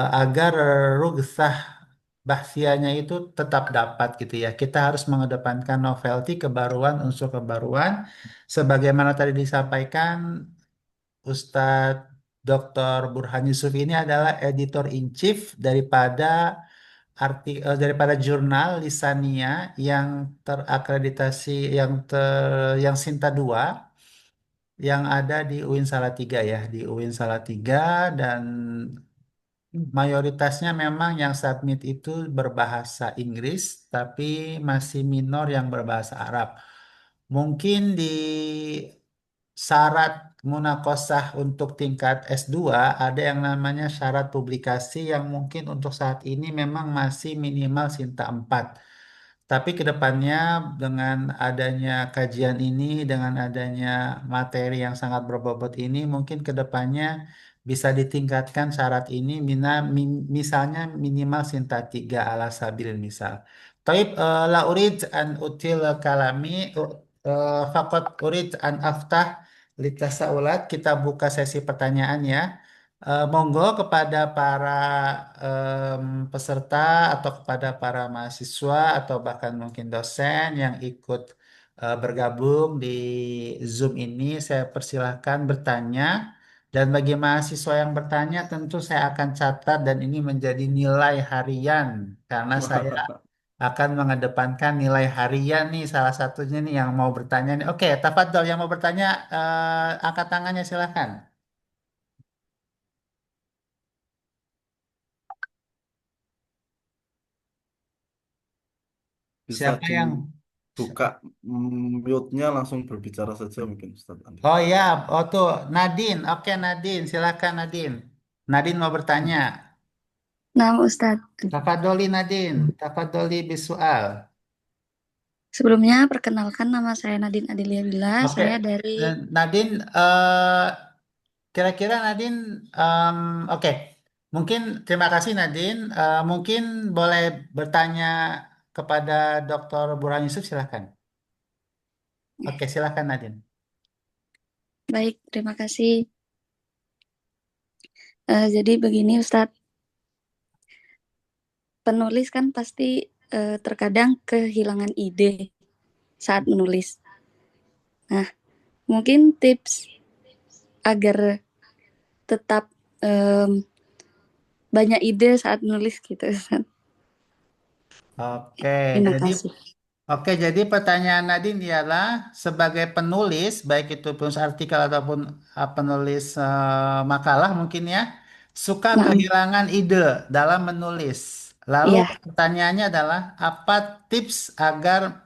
agar rugsah bahsianya itu tetap dapat gitu ya. Kita harus mengedepankan novelty, kebaruan, unsur kebaruan. Sebagaimana tadi disampaikan, Ustadz Dr. Burhan Yusuf ini adalah editor in chief daripada jurnal Lisania yang terakreditasi yang Sinta 2 yang ada di UIN Salatiga ya, di UIN Salatiga dan mayoritasnya memang yang submit itu berbahasa Inggris, tapi masih minor yang berbahasa Arab. Mungkin di syarat munakosah untuk tingkat S2 ada yang namanya syarat publikasi yang mungkin untuk saat ini memang masih minimal Sinta 4. Tapi ke depannya dengan adanya kajian ini, dengan adanya materi yang sangat berbobot ini, mungkin ke depannya bisa ditingkatkan syarat ini, misalnya minimal Sinta 3 ala sabil misal. Taib la urid an util kalami fakot urid an aftah litasaulat. Kita buka sesi pertanyaan ya. Monggo kepada para peserta atau kepada para mahasiswa atau bahkan mungkin dosen yang ikut bergabung di Zoom ini, saya persilahkan bertanya. Dan bagi mahasiswa yang bertanya, tentu saya akan catat dan ini menjadi nilai harian karena saya akan mengedepankan nilai harian nih salah satunya nih yang mau bertanya nih. Oke, tafadhol yang mau bertanya angkat tangannya silahkan. Bisa Siapa yang dibuka mute-nya langsung berbicara saja mungkin Ustaz Andi. Oh ya, oh tuh Nadine. Oke Nadine, silakan Nadine. Nadine mau bertanya. Nah, Ustadz, Tafadholi Nadine, tafadholi bisual. sebelumnya perkenalkan nama saya Nadine Adelia Bila. Oke, Saya dari Nadine, kira-kira Nadine, oke, mungkin terima kasih Nadine. Mungkin boleh bertanya kepada Dr. Burhan Yusuf, silakan. Oke, silakan Nadine. baik, terima kasih. Jadi begini Ustadz, penulis kan pasti terkadang kehilangan ide saat menulis. Nah, mungkin tips agar tetap banyak ide saat menulis gitu Ustadz. Oke, Terima jadi kasih. Oke, jadi pertanyaan Nadine ialah sebagai penulis, baik itu penulis artikel ataupun penulis makalah mungkin ya, suka Nah, kehilangan ide dalam menulis. Lalu iya, pertanyaannya adalah apa tips agar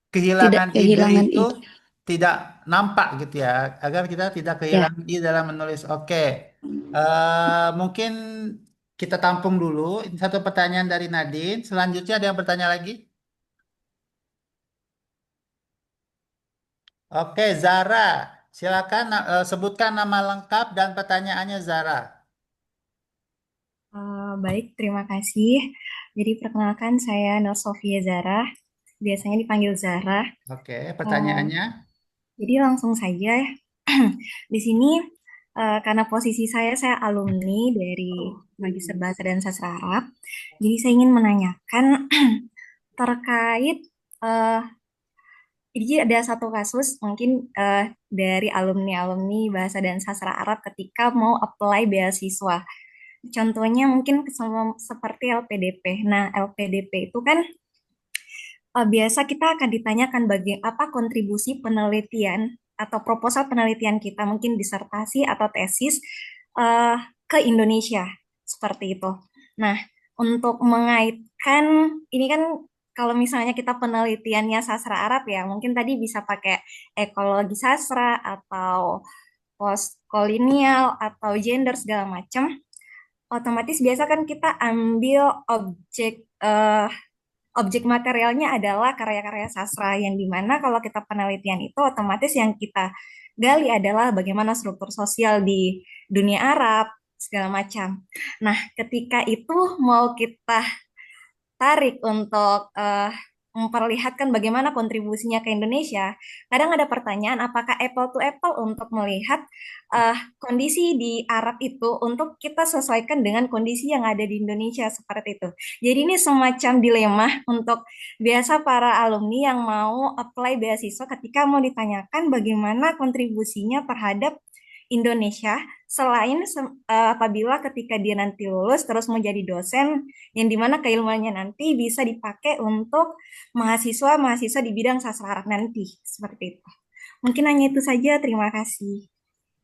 tidak kehilangan ide kehilangan itu ide. tidak nampak gitu ya, agar kita tidak Ya, kehilangan ide dalam menulis. Oke, mungkin kita tampung dulu. Ini satu pertanyaan dari Nadine. Selanjutnya ada yang bertanya lagi? Oke, Zara, silakan sebutkan nama lengkap dan pertanyaannya Zara. Baik, terima kasih. Jadi perkenalkan saya Nur Sofia Zara, biasanya dipanggil Zara. Oke, Eh, pertanyaannya. jadi langsung saja ya. Di sini karena posisi saya alumni dari Magister Bahasa dan Sastra Arab. Jadi saya ingin menanyakan terkait eh, jadi ada satu kasus mungkin dari alumni-alumni Bahasa dan Sastra Arab ketika mau apply beasiswa. Contohnya mungkin seperti LPDP. Nah, LPDP itu kan biasa kita akan ditanyakan apa kontribusi penelitian atau proposal penelitian kita, mungkin disertasi atau tesis eh, ke Indonesia, seperti itu. Nah, untuk mengaitkan, ini kan kalau misalnya kita penelitiannya sastra Arab ya, mungkin tadi bisa pakai ekologi sastra atau postkolonial atau gender segala macam. Otomatis biasa kan kita ambil objek materialnya adalah karya-karya sastra yang dimana kalau kita penelitian itu otomatis yang kita gali adalah bagaimana struktur sosial di dunia Arab segala macam. Nah, ketika itu mau kita tarik untuk memperlihatkan bagaimana kontribusinya ke Indonesia, kadang ada pertanyaan apakah apple to apple untuk melihat kondisi di Arab itu untuk kita sesuaikan dengan kondisi yang ada di Indonesia seperti itu. Jadi ini semacam dilema untuk biasa para alumni yang mau apply beasiswa ketika mau ditanyakan bagaimana kontribusinya terhadap Indonesia selain apabila ketika dia nanti lulus terus mau jadi dosen yang dimana keilmuannya nanti bisa dipakai untuk mahasiswa-mahasiswa di bidang sastra Arab nanti seperti itu. Mungkin hanya itu saja. Terima kasih.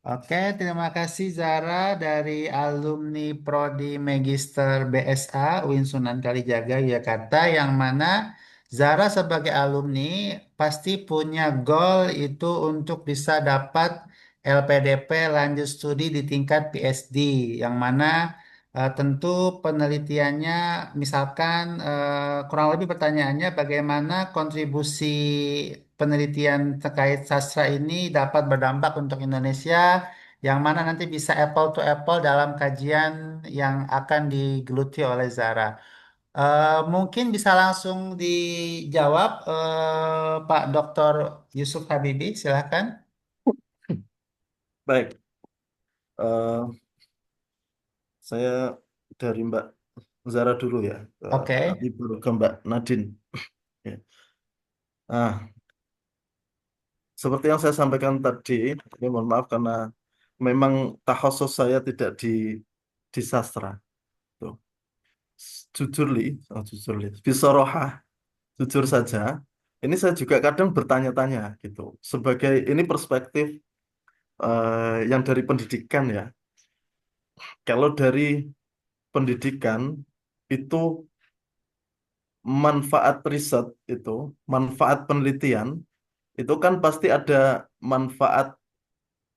Oke, terima kasih Zara dari alumni Prodi Magister BSA UIN Sunan Kalijaga, Yogyakarta, yang mana Zara sebagai alumni pasti punya goal itu untuk bisa dapat LPDP lanjut studi di tingkat PhD, yang mana tentu penelitiannya, misalkan kurang lebih pertanyaannya bagaimana kontribusi penelitian terkait sastra ini dapat berdampak untuk Indonesia, yang mana nanti bisa apple to apple dalam kajian yang akan digeluti oleh Zara. Mungkin bisa langsung dijawab, Pak Dr. Yusuf Habibi, silahkan. Baik, eh, saya dari Mbak Zara dulu ya, Oke. nanti baru ke Mbak Nadine. Ya. Nah, seperti yang saya sampaikan tadi, ini mohon maaf karena memang takhasus saya tidak di sastra. Tuh. Jujur li, bisorohah, jujur saja. Ini saya juga kadang bertanya-tanya gitu. Sebagai ini perspektif yang dari pendidikan ya. Kalau dari pendidikan itu manfaat riset itu, manfaat penelitian itu kan pasti ada manfaat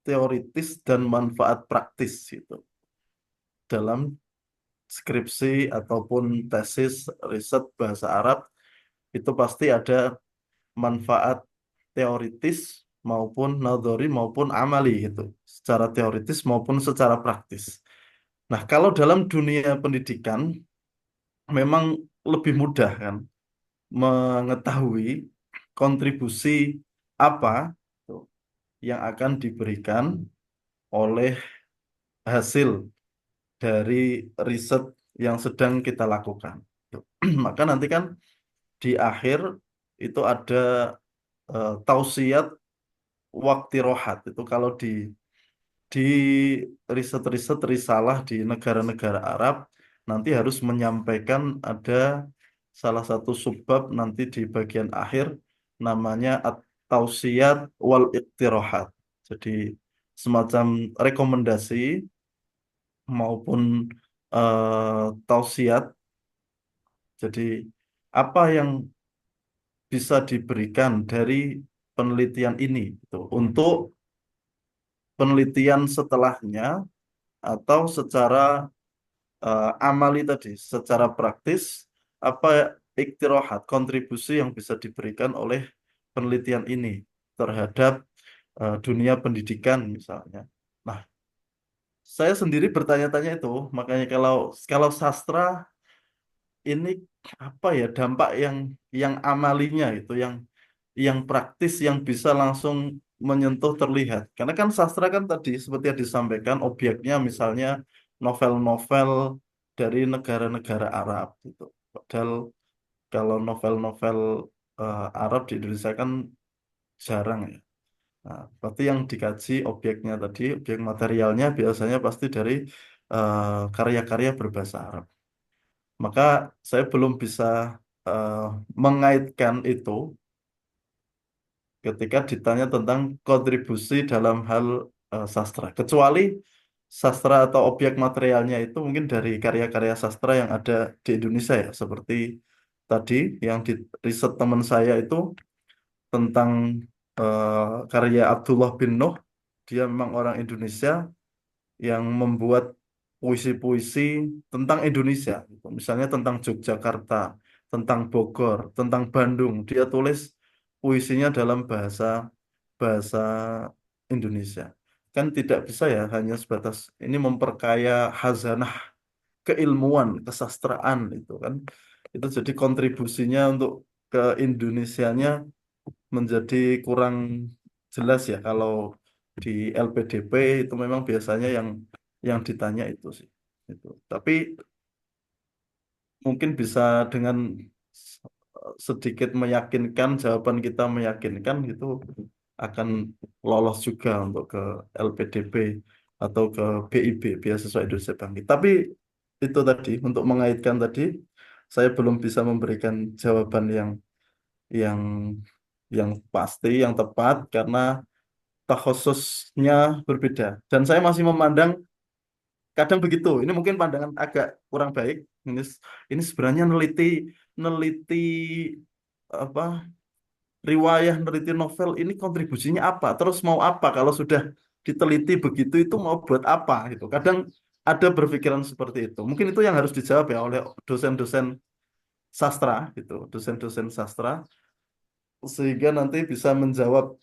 teoritis dan manfaat praktis gitu. Dalam skripsi ataupun tesis riset bahasa Arab itu pasti ada manfaat teoritis maupun nadhari maupun amali gitu, secara teoritis maupun secara praktis. Nah, kalau dalam dunia pendidikan memang lebih mudah kan mengetahui kontribusi apa tuh, yang akan diberikan oleh hasil dari riset yang sedang kita lakukan. Tuh. Maka nanti kan di akhir itu ada tausiat waktu rohat itu kalau di riset-riset risalah di negara-negara Arab nanti harus menyampaikan ada salah satu subbab nanti di bagian akhir namanya at-tausiyat wal iqtirohat. Jadi semacam rekomendasi maupun tausiat. Jadi apa yang bisa diberikan dari penelitian ini gitu, untuk penelitian setelahnya atau secara amali tadi, secara praktis apa iktirohat, kontribusi yang bisa diberikan oleh penelitian ini terhadap dunia pendidikan misalnya. Nah, saya sendiri bertanya-tanya itu, makanya kalau sastra ini apa ya dampak yang amalinya itu, yang praktis yang bisa langsung menyentuh terlihat. Karena kan sastra kan tadi seperti yang disampaikan objeknya misalnya novel-novel dari negara-negara Arab gitu. Padahal kalau novel-novel Arab di Indonesia kan jarang ya. Nah, berarti yang dikaji objeknya tadi, objek materialnya biasanya pasti dari karya-karya berbahasa Arab. Maka saya belum bisa eh, mengaitkan itu ketika ditanya tentang kontribusi dalam hal sastra. Kecuali sastra atau objek materialnya itu mungkin dari karya-karya sastra yang ada di Indonesia ya. Seperti tadi yang di riset teman saya itu tentang karya Abdullah bin Nuh. Dia memang orang Indonesia yang membuat puisi-puisi tentang Indonesia, gitu. Misalnya tentang Yogyakarta, tentang Bogor, tentang Bandung. Dia tulis puisinya dalam bahasa bahasa Indonesia. Kan tidak bisa ya hanya sebatas ini memperkaya khazanah keilmuan, kesastraan itu kan. Itu jadi kontribusinya untuk ke Indonesianya menjadi kurang jelas ya. Kalau di LPDP itu memang biasanya yang ditanya itu sih. Itu. Tapi mungkin bisa dengan sedikit meyakinkan, jawaban kita meyakinkan gitu akan lolos juga untuk ke LPDP atau ke BIP, Beasiswa Indonesia Bangkit. Tapi itu tadi untuk mengaitkan tadi saya belum bisa memberikan jawaban yang yang pasti, yang tepat karena takhususnya berbeda. Dan saya masih memandang kadang begitu. Ini mungkin pandangan agak kurang baik. Ini sebenarnya neliti neliti apa riwayah, neliti novel ini kontribusinya apa? Terus mau apa kalau sudah diteliti begitu itu mau buat apa gitu. Kadang ada berpikiran seperti itu. Mungkin itu yang harus dijawab ya oleh dosen-dosen sastra gitu, dosen-dosen sastra sehingga nanti bisa menjawab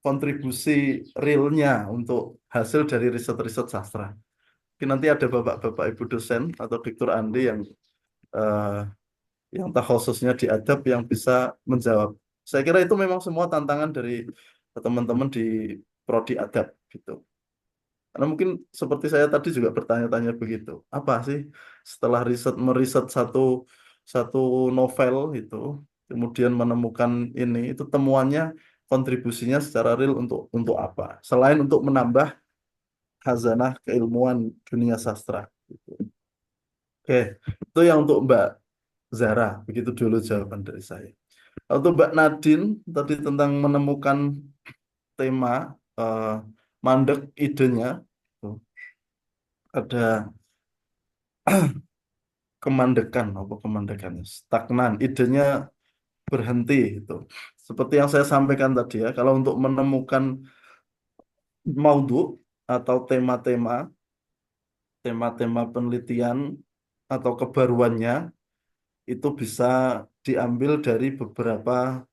kontribusi realnya untuk hasil dari riset-riset sastra. Mungkin nanti ada bapak-bapak ibu dosen atau Dr. Andi eh, yang khususnya di adab yang bisa menjawab. Saya kira itu memang semua tantangan dari teman-teman di prodi adab gitu. Karena mungkin seperti saya tadi juga bertanya-tanya begitu. Apa sih setelah meriset satu satu novel itu, kemudian menemukan ini, itu temuannya kontribusinya secara real untuk apa? Selain untuk menambah khazanah keilmuan dunia sastra. Gitu. Oke, itu yang untuk Mbak Zara. Begitu dulu jawaban dari saya. Untuk Mbak Nadine tadi tentang menemukan tema mandek idenya, tuh, ada kemandekan apa kemandekannya stagnan, idenya berhenti itu. Seperti yang saya sampaikan tadi ya, kalau untuk menemukan maudhu atau tema-tema penelitian atau kebaruannya itu bisa diambil dari beberapa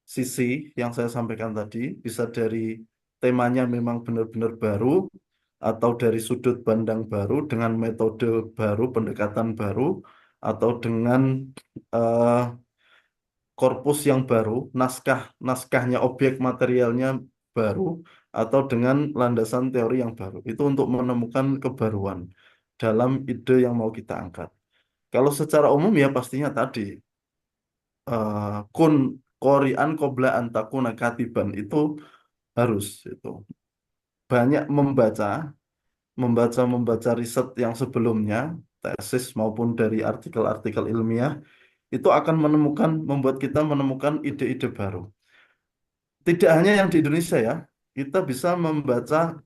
sisi yang saya sampaikan tadi, bisa dari temanya memang benar-benar baru, atau dari sudut pandang baru dengan metode baru, pendekatan baru, atau dengan eh, korpus yang baru, naskahnya, objek materialnya baru, atau dengan landasan teori yang baru. Itu untuk menemukan kebaruan dalam ide yang mau kita angkat. Kalau secara umum ya pastinya tadi kun Korean qobla antakuna katiban itu harus itu banyak membaca riset yang sebelumnya tesis maupun dari artikel-artikel ilmiah itu akan membuat kita menemukan ide-ide baru. Tidak hanya yang di Indonesia ya, kita bisa membaca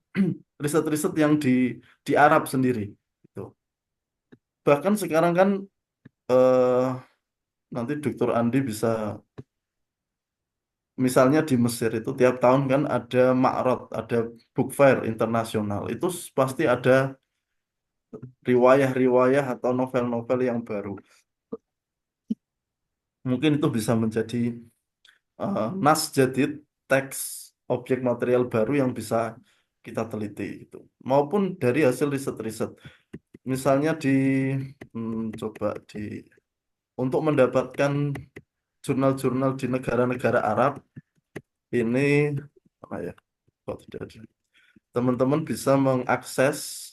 riset-riset yang di Arab sendiri. Itu. Bahkan sekarang kan eh, nanti Dr. Andi bisa misalnya di Mesir itu tiap tahun kan ada Ma'rad, ada book fair internasional. Itu pasti ada riwayah-riwayah atau novel-novel yang baru. Mungkin itu bisa menjadi nas jadid, teks objek material baru yang bisa kita teliti itu. Maupun dari hasil riset-riset. Misalnya coba untuk mendapatkan jurnal-jurnal di negara-negara Arab ini apa ya? Kok tidak ada. Teman-teman bisa mengakses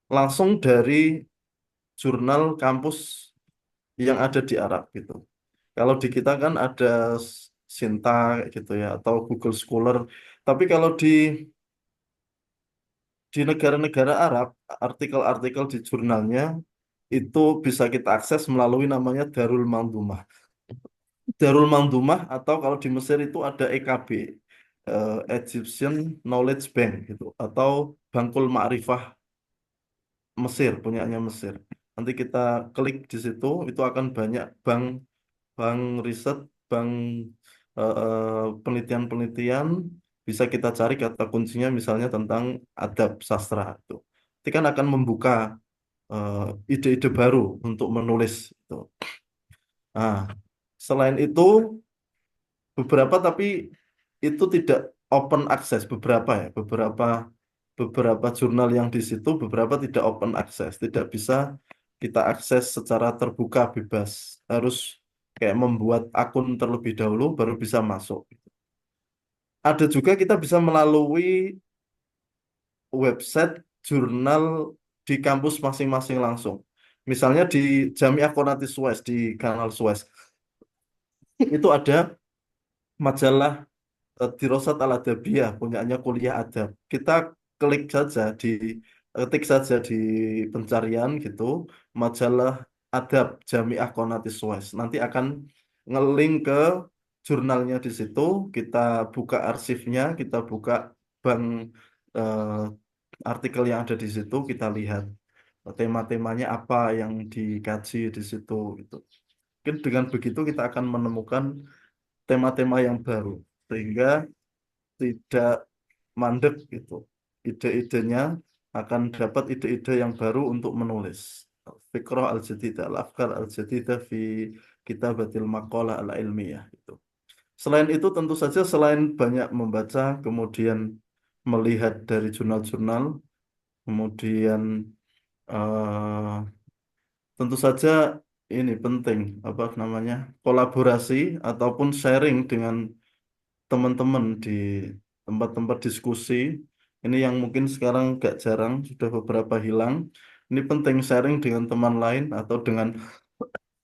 langsung dari jurnal kampus yang ada di Arab gitu. Kalau di kita kan ada Sinta kayak gitu ya atau Google Scholar. Tapi kalau di negara-negara Arab, artikel-artikel di jurnalnya itu bisa kita akses melalui namanya Darul Mandumah. Darul Mandumah atau kalau di Mesir itu ada EKB, Egyptian Knowledge Bank gitu atau Bangkul Ma'rifah Mesir, punyanya Mesir. Nanti kita klik di situ, itu akan banyak bank riset, bank penelitian-penelitian, bisa kita cari kata kuncinya misalnya tentang adab sastra itu. Itu kan akan membuka eh, ide-ide baru untuk menulis itu. Nah, selain itu beberapa tapi itu tidak open access beberapa jurnal yang di situ beberapa tidak open access, tidak bisa kita akses secara terbuka bebas, harus kayak membuat akun terlebih dahulu baru bisa masuk. Ada juga kita bisa melalui website jurnal di kampus masing-masing langsung. Misalnya di Jamiah Konatis Suez, di Kanal Suez, itu ada majalah Dirosat Al-Adabiyah, punyanya Kuliah Adab. Kita klik saja ketik saja di pencarian gitu, majalah Adab Jamiah Konatis Suez. Nanti akan ngelink ke jurnalnya di situ, kita buka arsipnya, kita buka bank artikel yang ada di situ, kita lihat tema-temanya apa yang dikaji di situ gitu. Mungkin dengan begitu kita akan menemukan tema-tema yang baru sehingga tidak mandek gitu. Ide-idenya akan dapat ide-ide yang baru untuk menulis. Fikrah al-jadidah, al-afkar al-jadidah fi kitabatil maqalah al-ilmiyah itu. Selain itu tentu saja selain banyak membaca, kemudian melihat dari jurnal-jurnal, kemudian eh, tentu saja ini penting apa namanya kolaborasi ataupun sharing dengan teman-teman di tempat-tempat diskusi. Ini yang mungkin sekarang gak jarang, sudah beberapa hilang. Ini penting sharing dengan teman lain atau dengan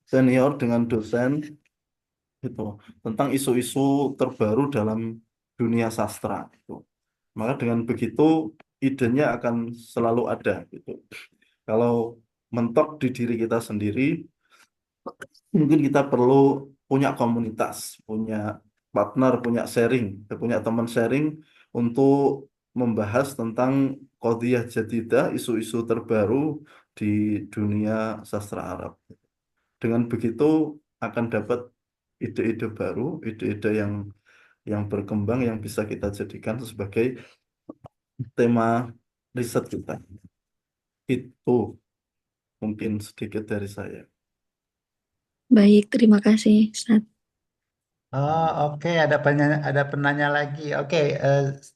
senior, dengan dosen gitu tentang isu-isu terbaru dalam dunia sastra gitu. Maka dengan begitu idenya akan selalu ada gitu. Kalau mentok di diri kita sendiri, mungkin kita perlu punya komunitas, punya partner, punya sharing, punya teman sharing untuk membahas tentang qadhiyah jadidah, isu-isu terbaru di dunia sastra Arab. Dengan begitu akan dapat ide-ide baru, ide-ide yang berkembang yang bisa kita jadikan sebagai tema riset kita. Itu mungkin sedikit dari saya. Baik, terima kasih, Ustaz. Oh, oke, ada penanya lagi. Oke,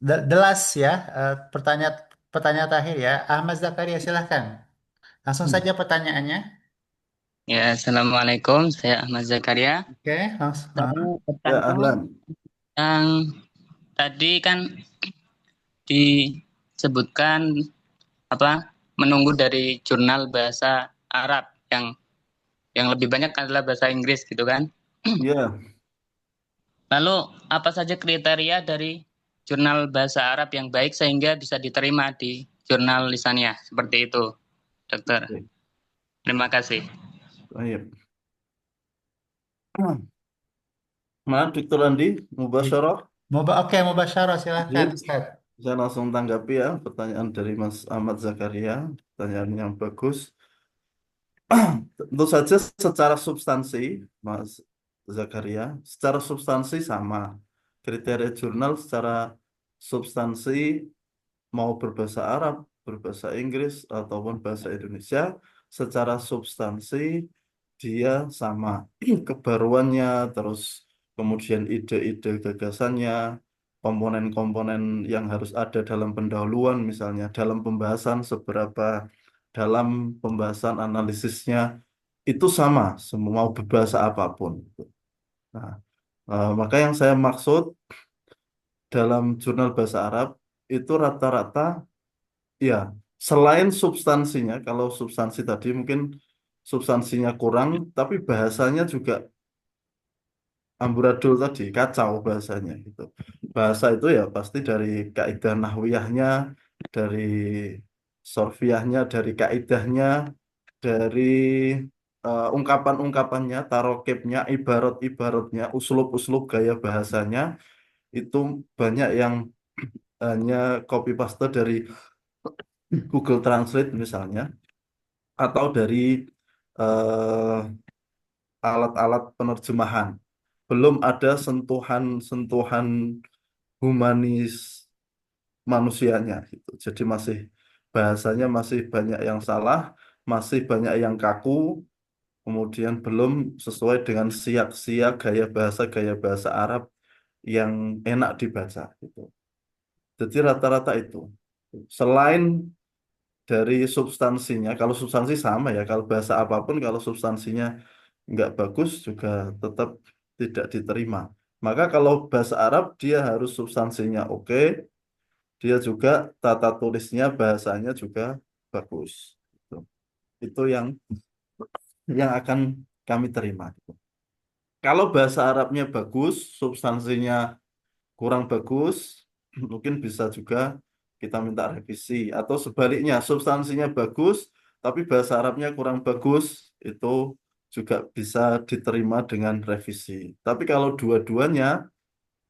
the last ya, pertanyaan pertanyaan terakhir ya. Ahmad Zakaria silahkan. Langsung Hmm. saja pertanyaannya. Ya, Assalamualaikum. Saya Ahmad Zakaria. Oke, langsung. Saya Ya, bertanya ahlan. yang tadi kan disebutkan apa menunggu dari jurnal bahasa Arab yang lebih banyak adalah bahasa Inggris gitu kan. Ya, Lalu apa saja kriteria dari jurnal bahasa Arab yang baik sehingga bisa diterima di jurnal lisaniyah seperti itu, Dokter. oke. Terima kasih. Baik. Nah, Dr. Andi, mubasyarah. Oke, Mubasyarah silahkan, Jadi, Ustaz. saya langsung tanggapi ya pertanyaan dari Mas Ahmad Zakaria, pertanyaan yang bagus. Tentu saja secara substansi, Mas Zakaria, secara substansi sama. Kriteria jurnal secara substansi mau berbahasa Arab, berbahasa Inggris, ataupun bahasa Indonesia, secara substansi dia sama. Kebaruannya, terus kemudian ide-ide gagasannya, komponen-komponen yang harus ada dalam pendahuluan, misalnya dalam pembahasan, seberapa dalam pembahasan analisisnya, itu sama, semua mau berbahasa apapun. Nah, maka yang saya maksud dalam jurnal bahasa Arab itu rata-rata ya, selain substansinya, kalau substansi tadi mungkin substansinya kurang, tapi bahasanya juga amburadul tadi, kacau bahasanya gitu. Bahasa itu ya pasti dari kaidah nahwiyahnya, dari sorfiyahnya, dari kaidahnya, dari ungkapan-ungkapannya, tarokibnya, ibarat-ibaratnya, uslub-uslub gaya bahasanya, itu banyak yang hanya copy paste dari Google Translate misalnya, atau dari eh, alat-alat penerjemahan. Belum ada sentuhan-sentuhan humanis manusianya gitu. Jadi masih bahasanya masih banyak yang salah, masih banyak yang kaku, kemudian belum sesuai dengan siak-siak gaya bahasa Arab yang enak dibaca gitu. Jadi rata-rata itu. Selain dari substansinya, kalau substansi sama ya, kalau bahasa apapun kalau substansinya nggak bagus juga tetap tidak diterima. Maka kalau bahasa Arab dia harus substansinya oke, dia juga tata tulisnya bahasanya juga bagus. Gitu. Itu yang akan kami terima. Gitu. Kalau bahasa Arabnya bagus, substansinya kurang bagus, mungkin bisa juga kita minta revisi. Atau sebaliknya, substansinya bagus, tapi bahasa Arabnya kurang bagus, itu juga bisa diterima dengan revisi. Tapi kalau dua-duanya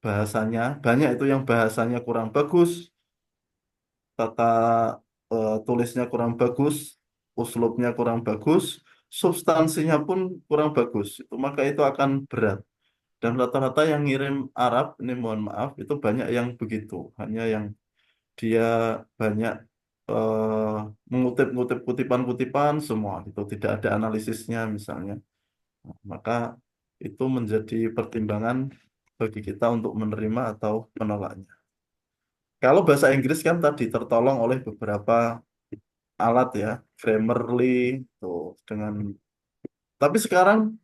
bahasanya, banyak itu yang bahasanya kurang bagus, tata tulisnya kurang bagus, uslubnya kurang bagus, substansinya pun kurang bagus. Maka itu akan berat. Dan rata-rata yang ngirim Arab, ini mohon maaf, itu banyak yang begitu. Hanya yang dia banyak mengutip-ngutip kutipan-kutipan semua. Itu tidak ada analisisnya misalnya. Maka itu menjadi pertimbangan bagi kita untuk menerima atau menolaknya. Kalau bahasa Inggris kan tadi tertolong oleh beberapa alat ya, Grammarly, tuh, dengan. Tapi sekarang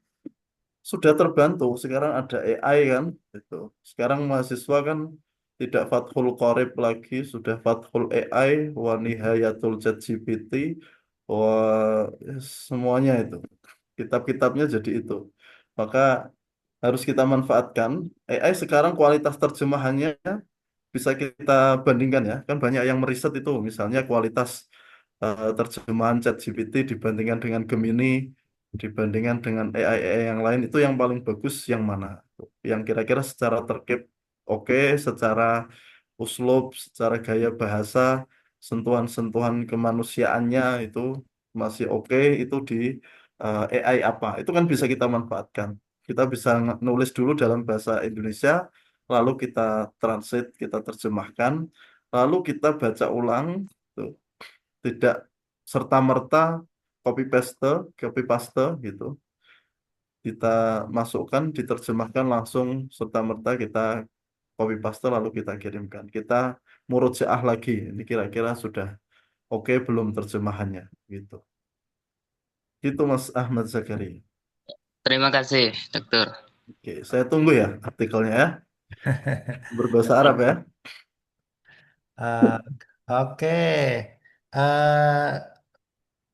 sudah terbantu. Sekarang ada AI kan, itu. Sekarang mahasiswa kan tidak Fathul Qorib lagi, sudah Fathul AI, wa nihayatul ChatGPT, wah semuanya itu. Kitab-kitabnya jadi itu. Maka harus kita manfaatkan. AI sekarang kualitas terjemahannya bisa kita bandingkan ya. Kan banyak yang meriset itu, misalnya kualitas terjemahan ChatGPT dibandingkan dengan Gemini, dibandingkan dengan AI yang lain, itu yang paling bagus yang mana? Yang kira-kira secara tertib oke, secara uslub, secara gaya bahasa, sentuhan-sentuhan kemanusiaannya itu masih oke, itu di AI apa? Itu kan bisa kita manfaatkan. Kita bisa nulis dulu dalam bahasa Indonesia, lalu kita translate, kita terjemahkan, lalu kita baca ulang, tuh. Tidak serta-merta copy paste gitu. Kita masukkan, diterjemahkan langsung serta-merta kita copy paste lalu kita kirimkan. Kita murojaah lagi. Ini kira-kira sudah oke belum terjemahannya gitu. Gitu Mas Ahmad Zakaria. Terima kasih, Dokter. Oke, saya tunggu ya artikelnya ya. Berbahasa Arab ya. Eh, oke. Eh,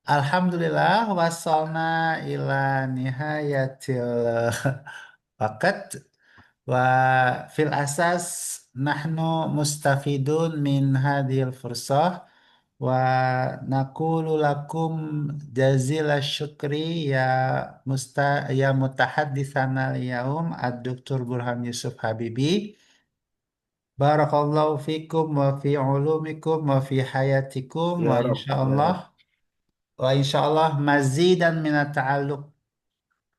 Alhamdulillah wasolna ila nihayatil waqt wa fil asas nahnu mustafidun min hadhil fursah wa naqulu lakum jazila syukri ya ya mutahadditsana al-yaum ad-Doktor Burhan Yusuf Habibi. Barakallahu fikum wa fi ulumikum wa fi hayatikum Ya Rob, ya Rob, wa insyaallah mazidan minat ta'alluq.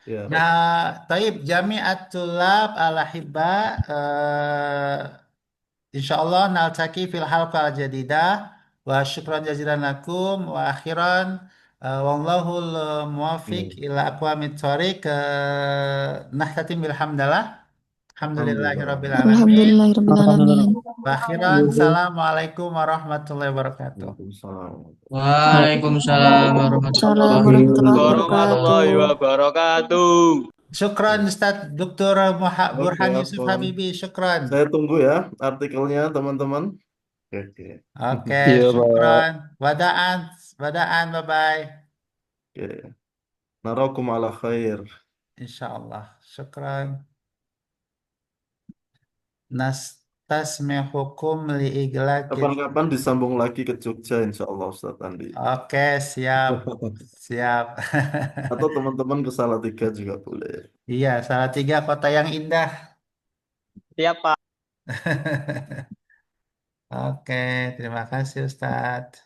ya Ya, Rob. taib jami'at tulab al-ahibba insyaallah naltaqi fil halqah al-jadidah wa syukran jazilan lakum wa akhiran wallahul muwafiq Hmm. ila aqwamit thoriq nahtatim bilhamdalillah alhamdulillahi Alhamdulillah. rabbil alamin. Alhamdulillahirrahmanirrahim. Wa akhiran assalamualaikum warahmatullahi wabarakatuh. Waalaikumsalam. Waalaikumsalam Waalaikumsalam warahmatullahi warahmatullahi Warahmatullahi wabarakatuh. wabarakatuh. Syukran Ustaz Dr. Oke, Burhan Yusuf Afwan. Habibi, syukran. Saya tunggu ya artikelnya teman-teman. Oke. Oke, Iya, Pak. syukran. Wadaan, wadaan, bye-bye. Oke. Narakum ala khair. Insyaallah, syukran. Nastasmihukum li iglaqil. Kapan-kapan disambung lagi ke Jogja insya Allah Ustaz Andi. Oke, siap. Siap. Atau teman-teman ke Salatiga juga boleh. Iya, Salatiga kota yang indah. Siap, Pak. Oke, terima kasih Ustadz.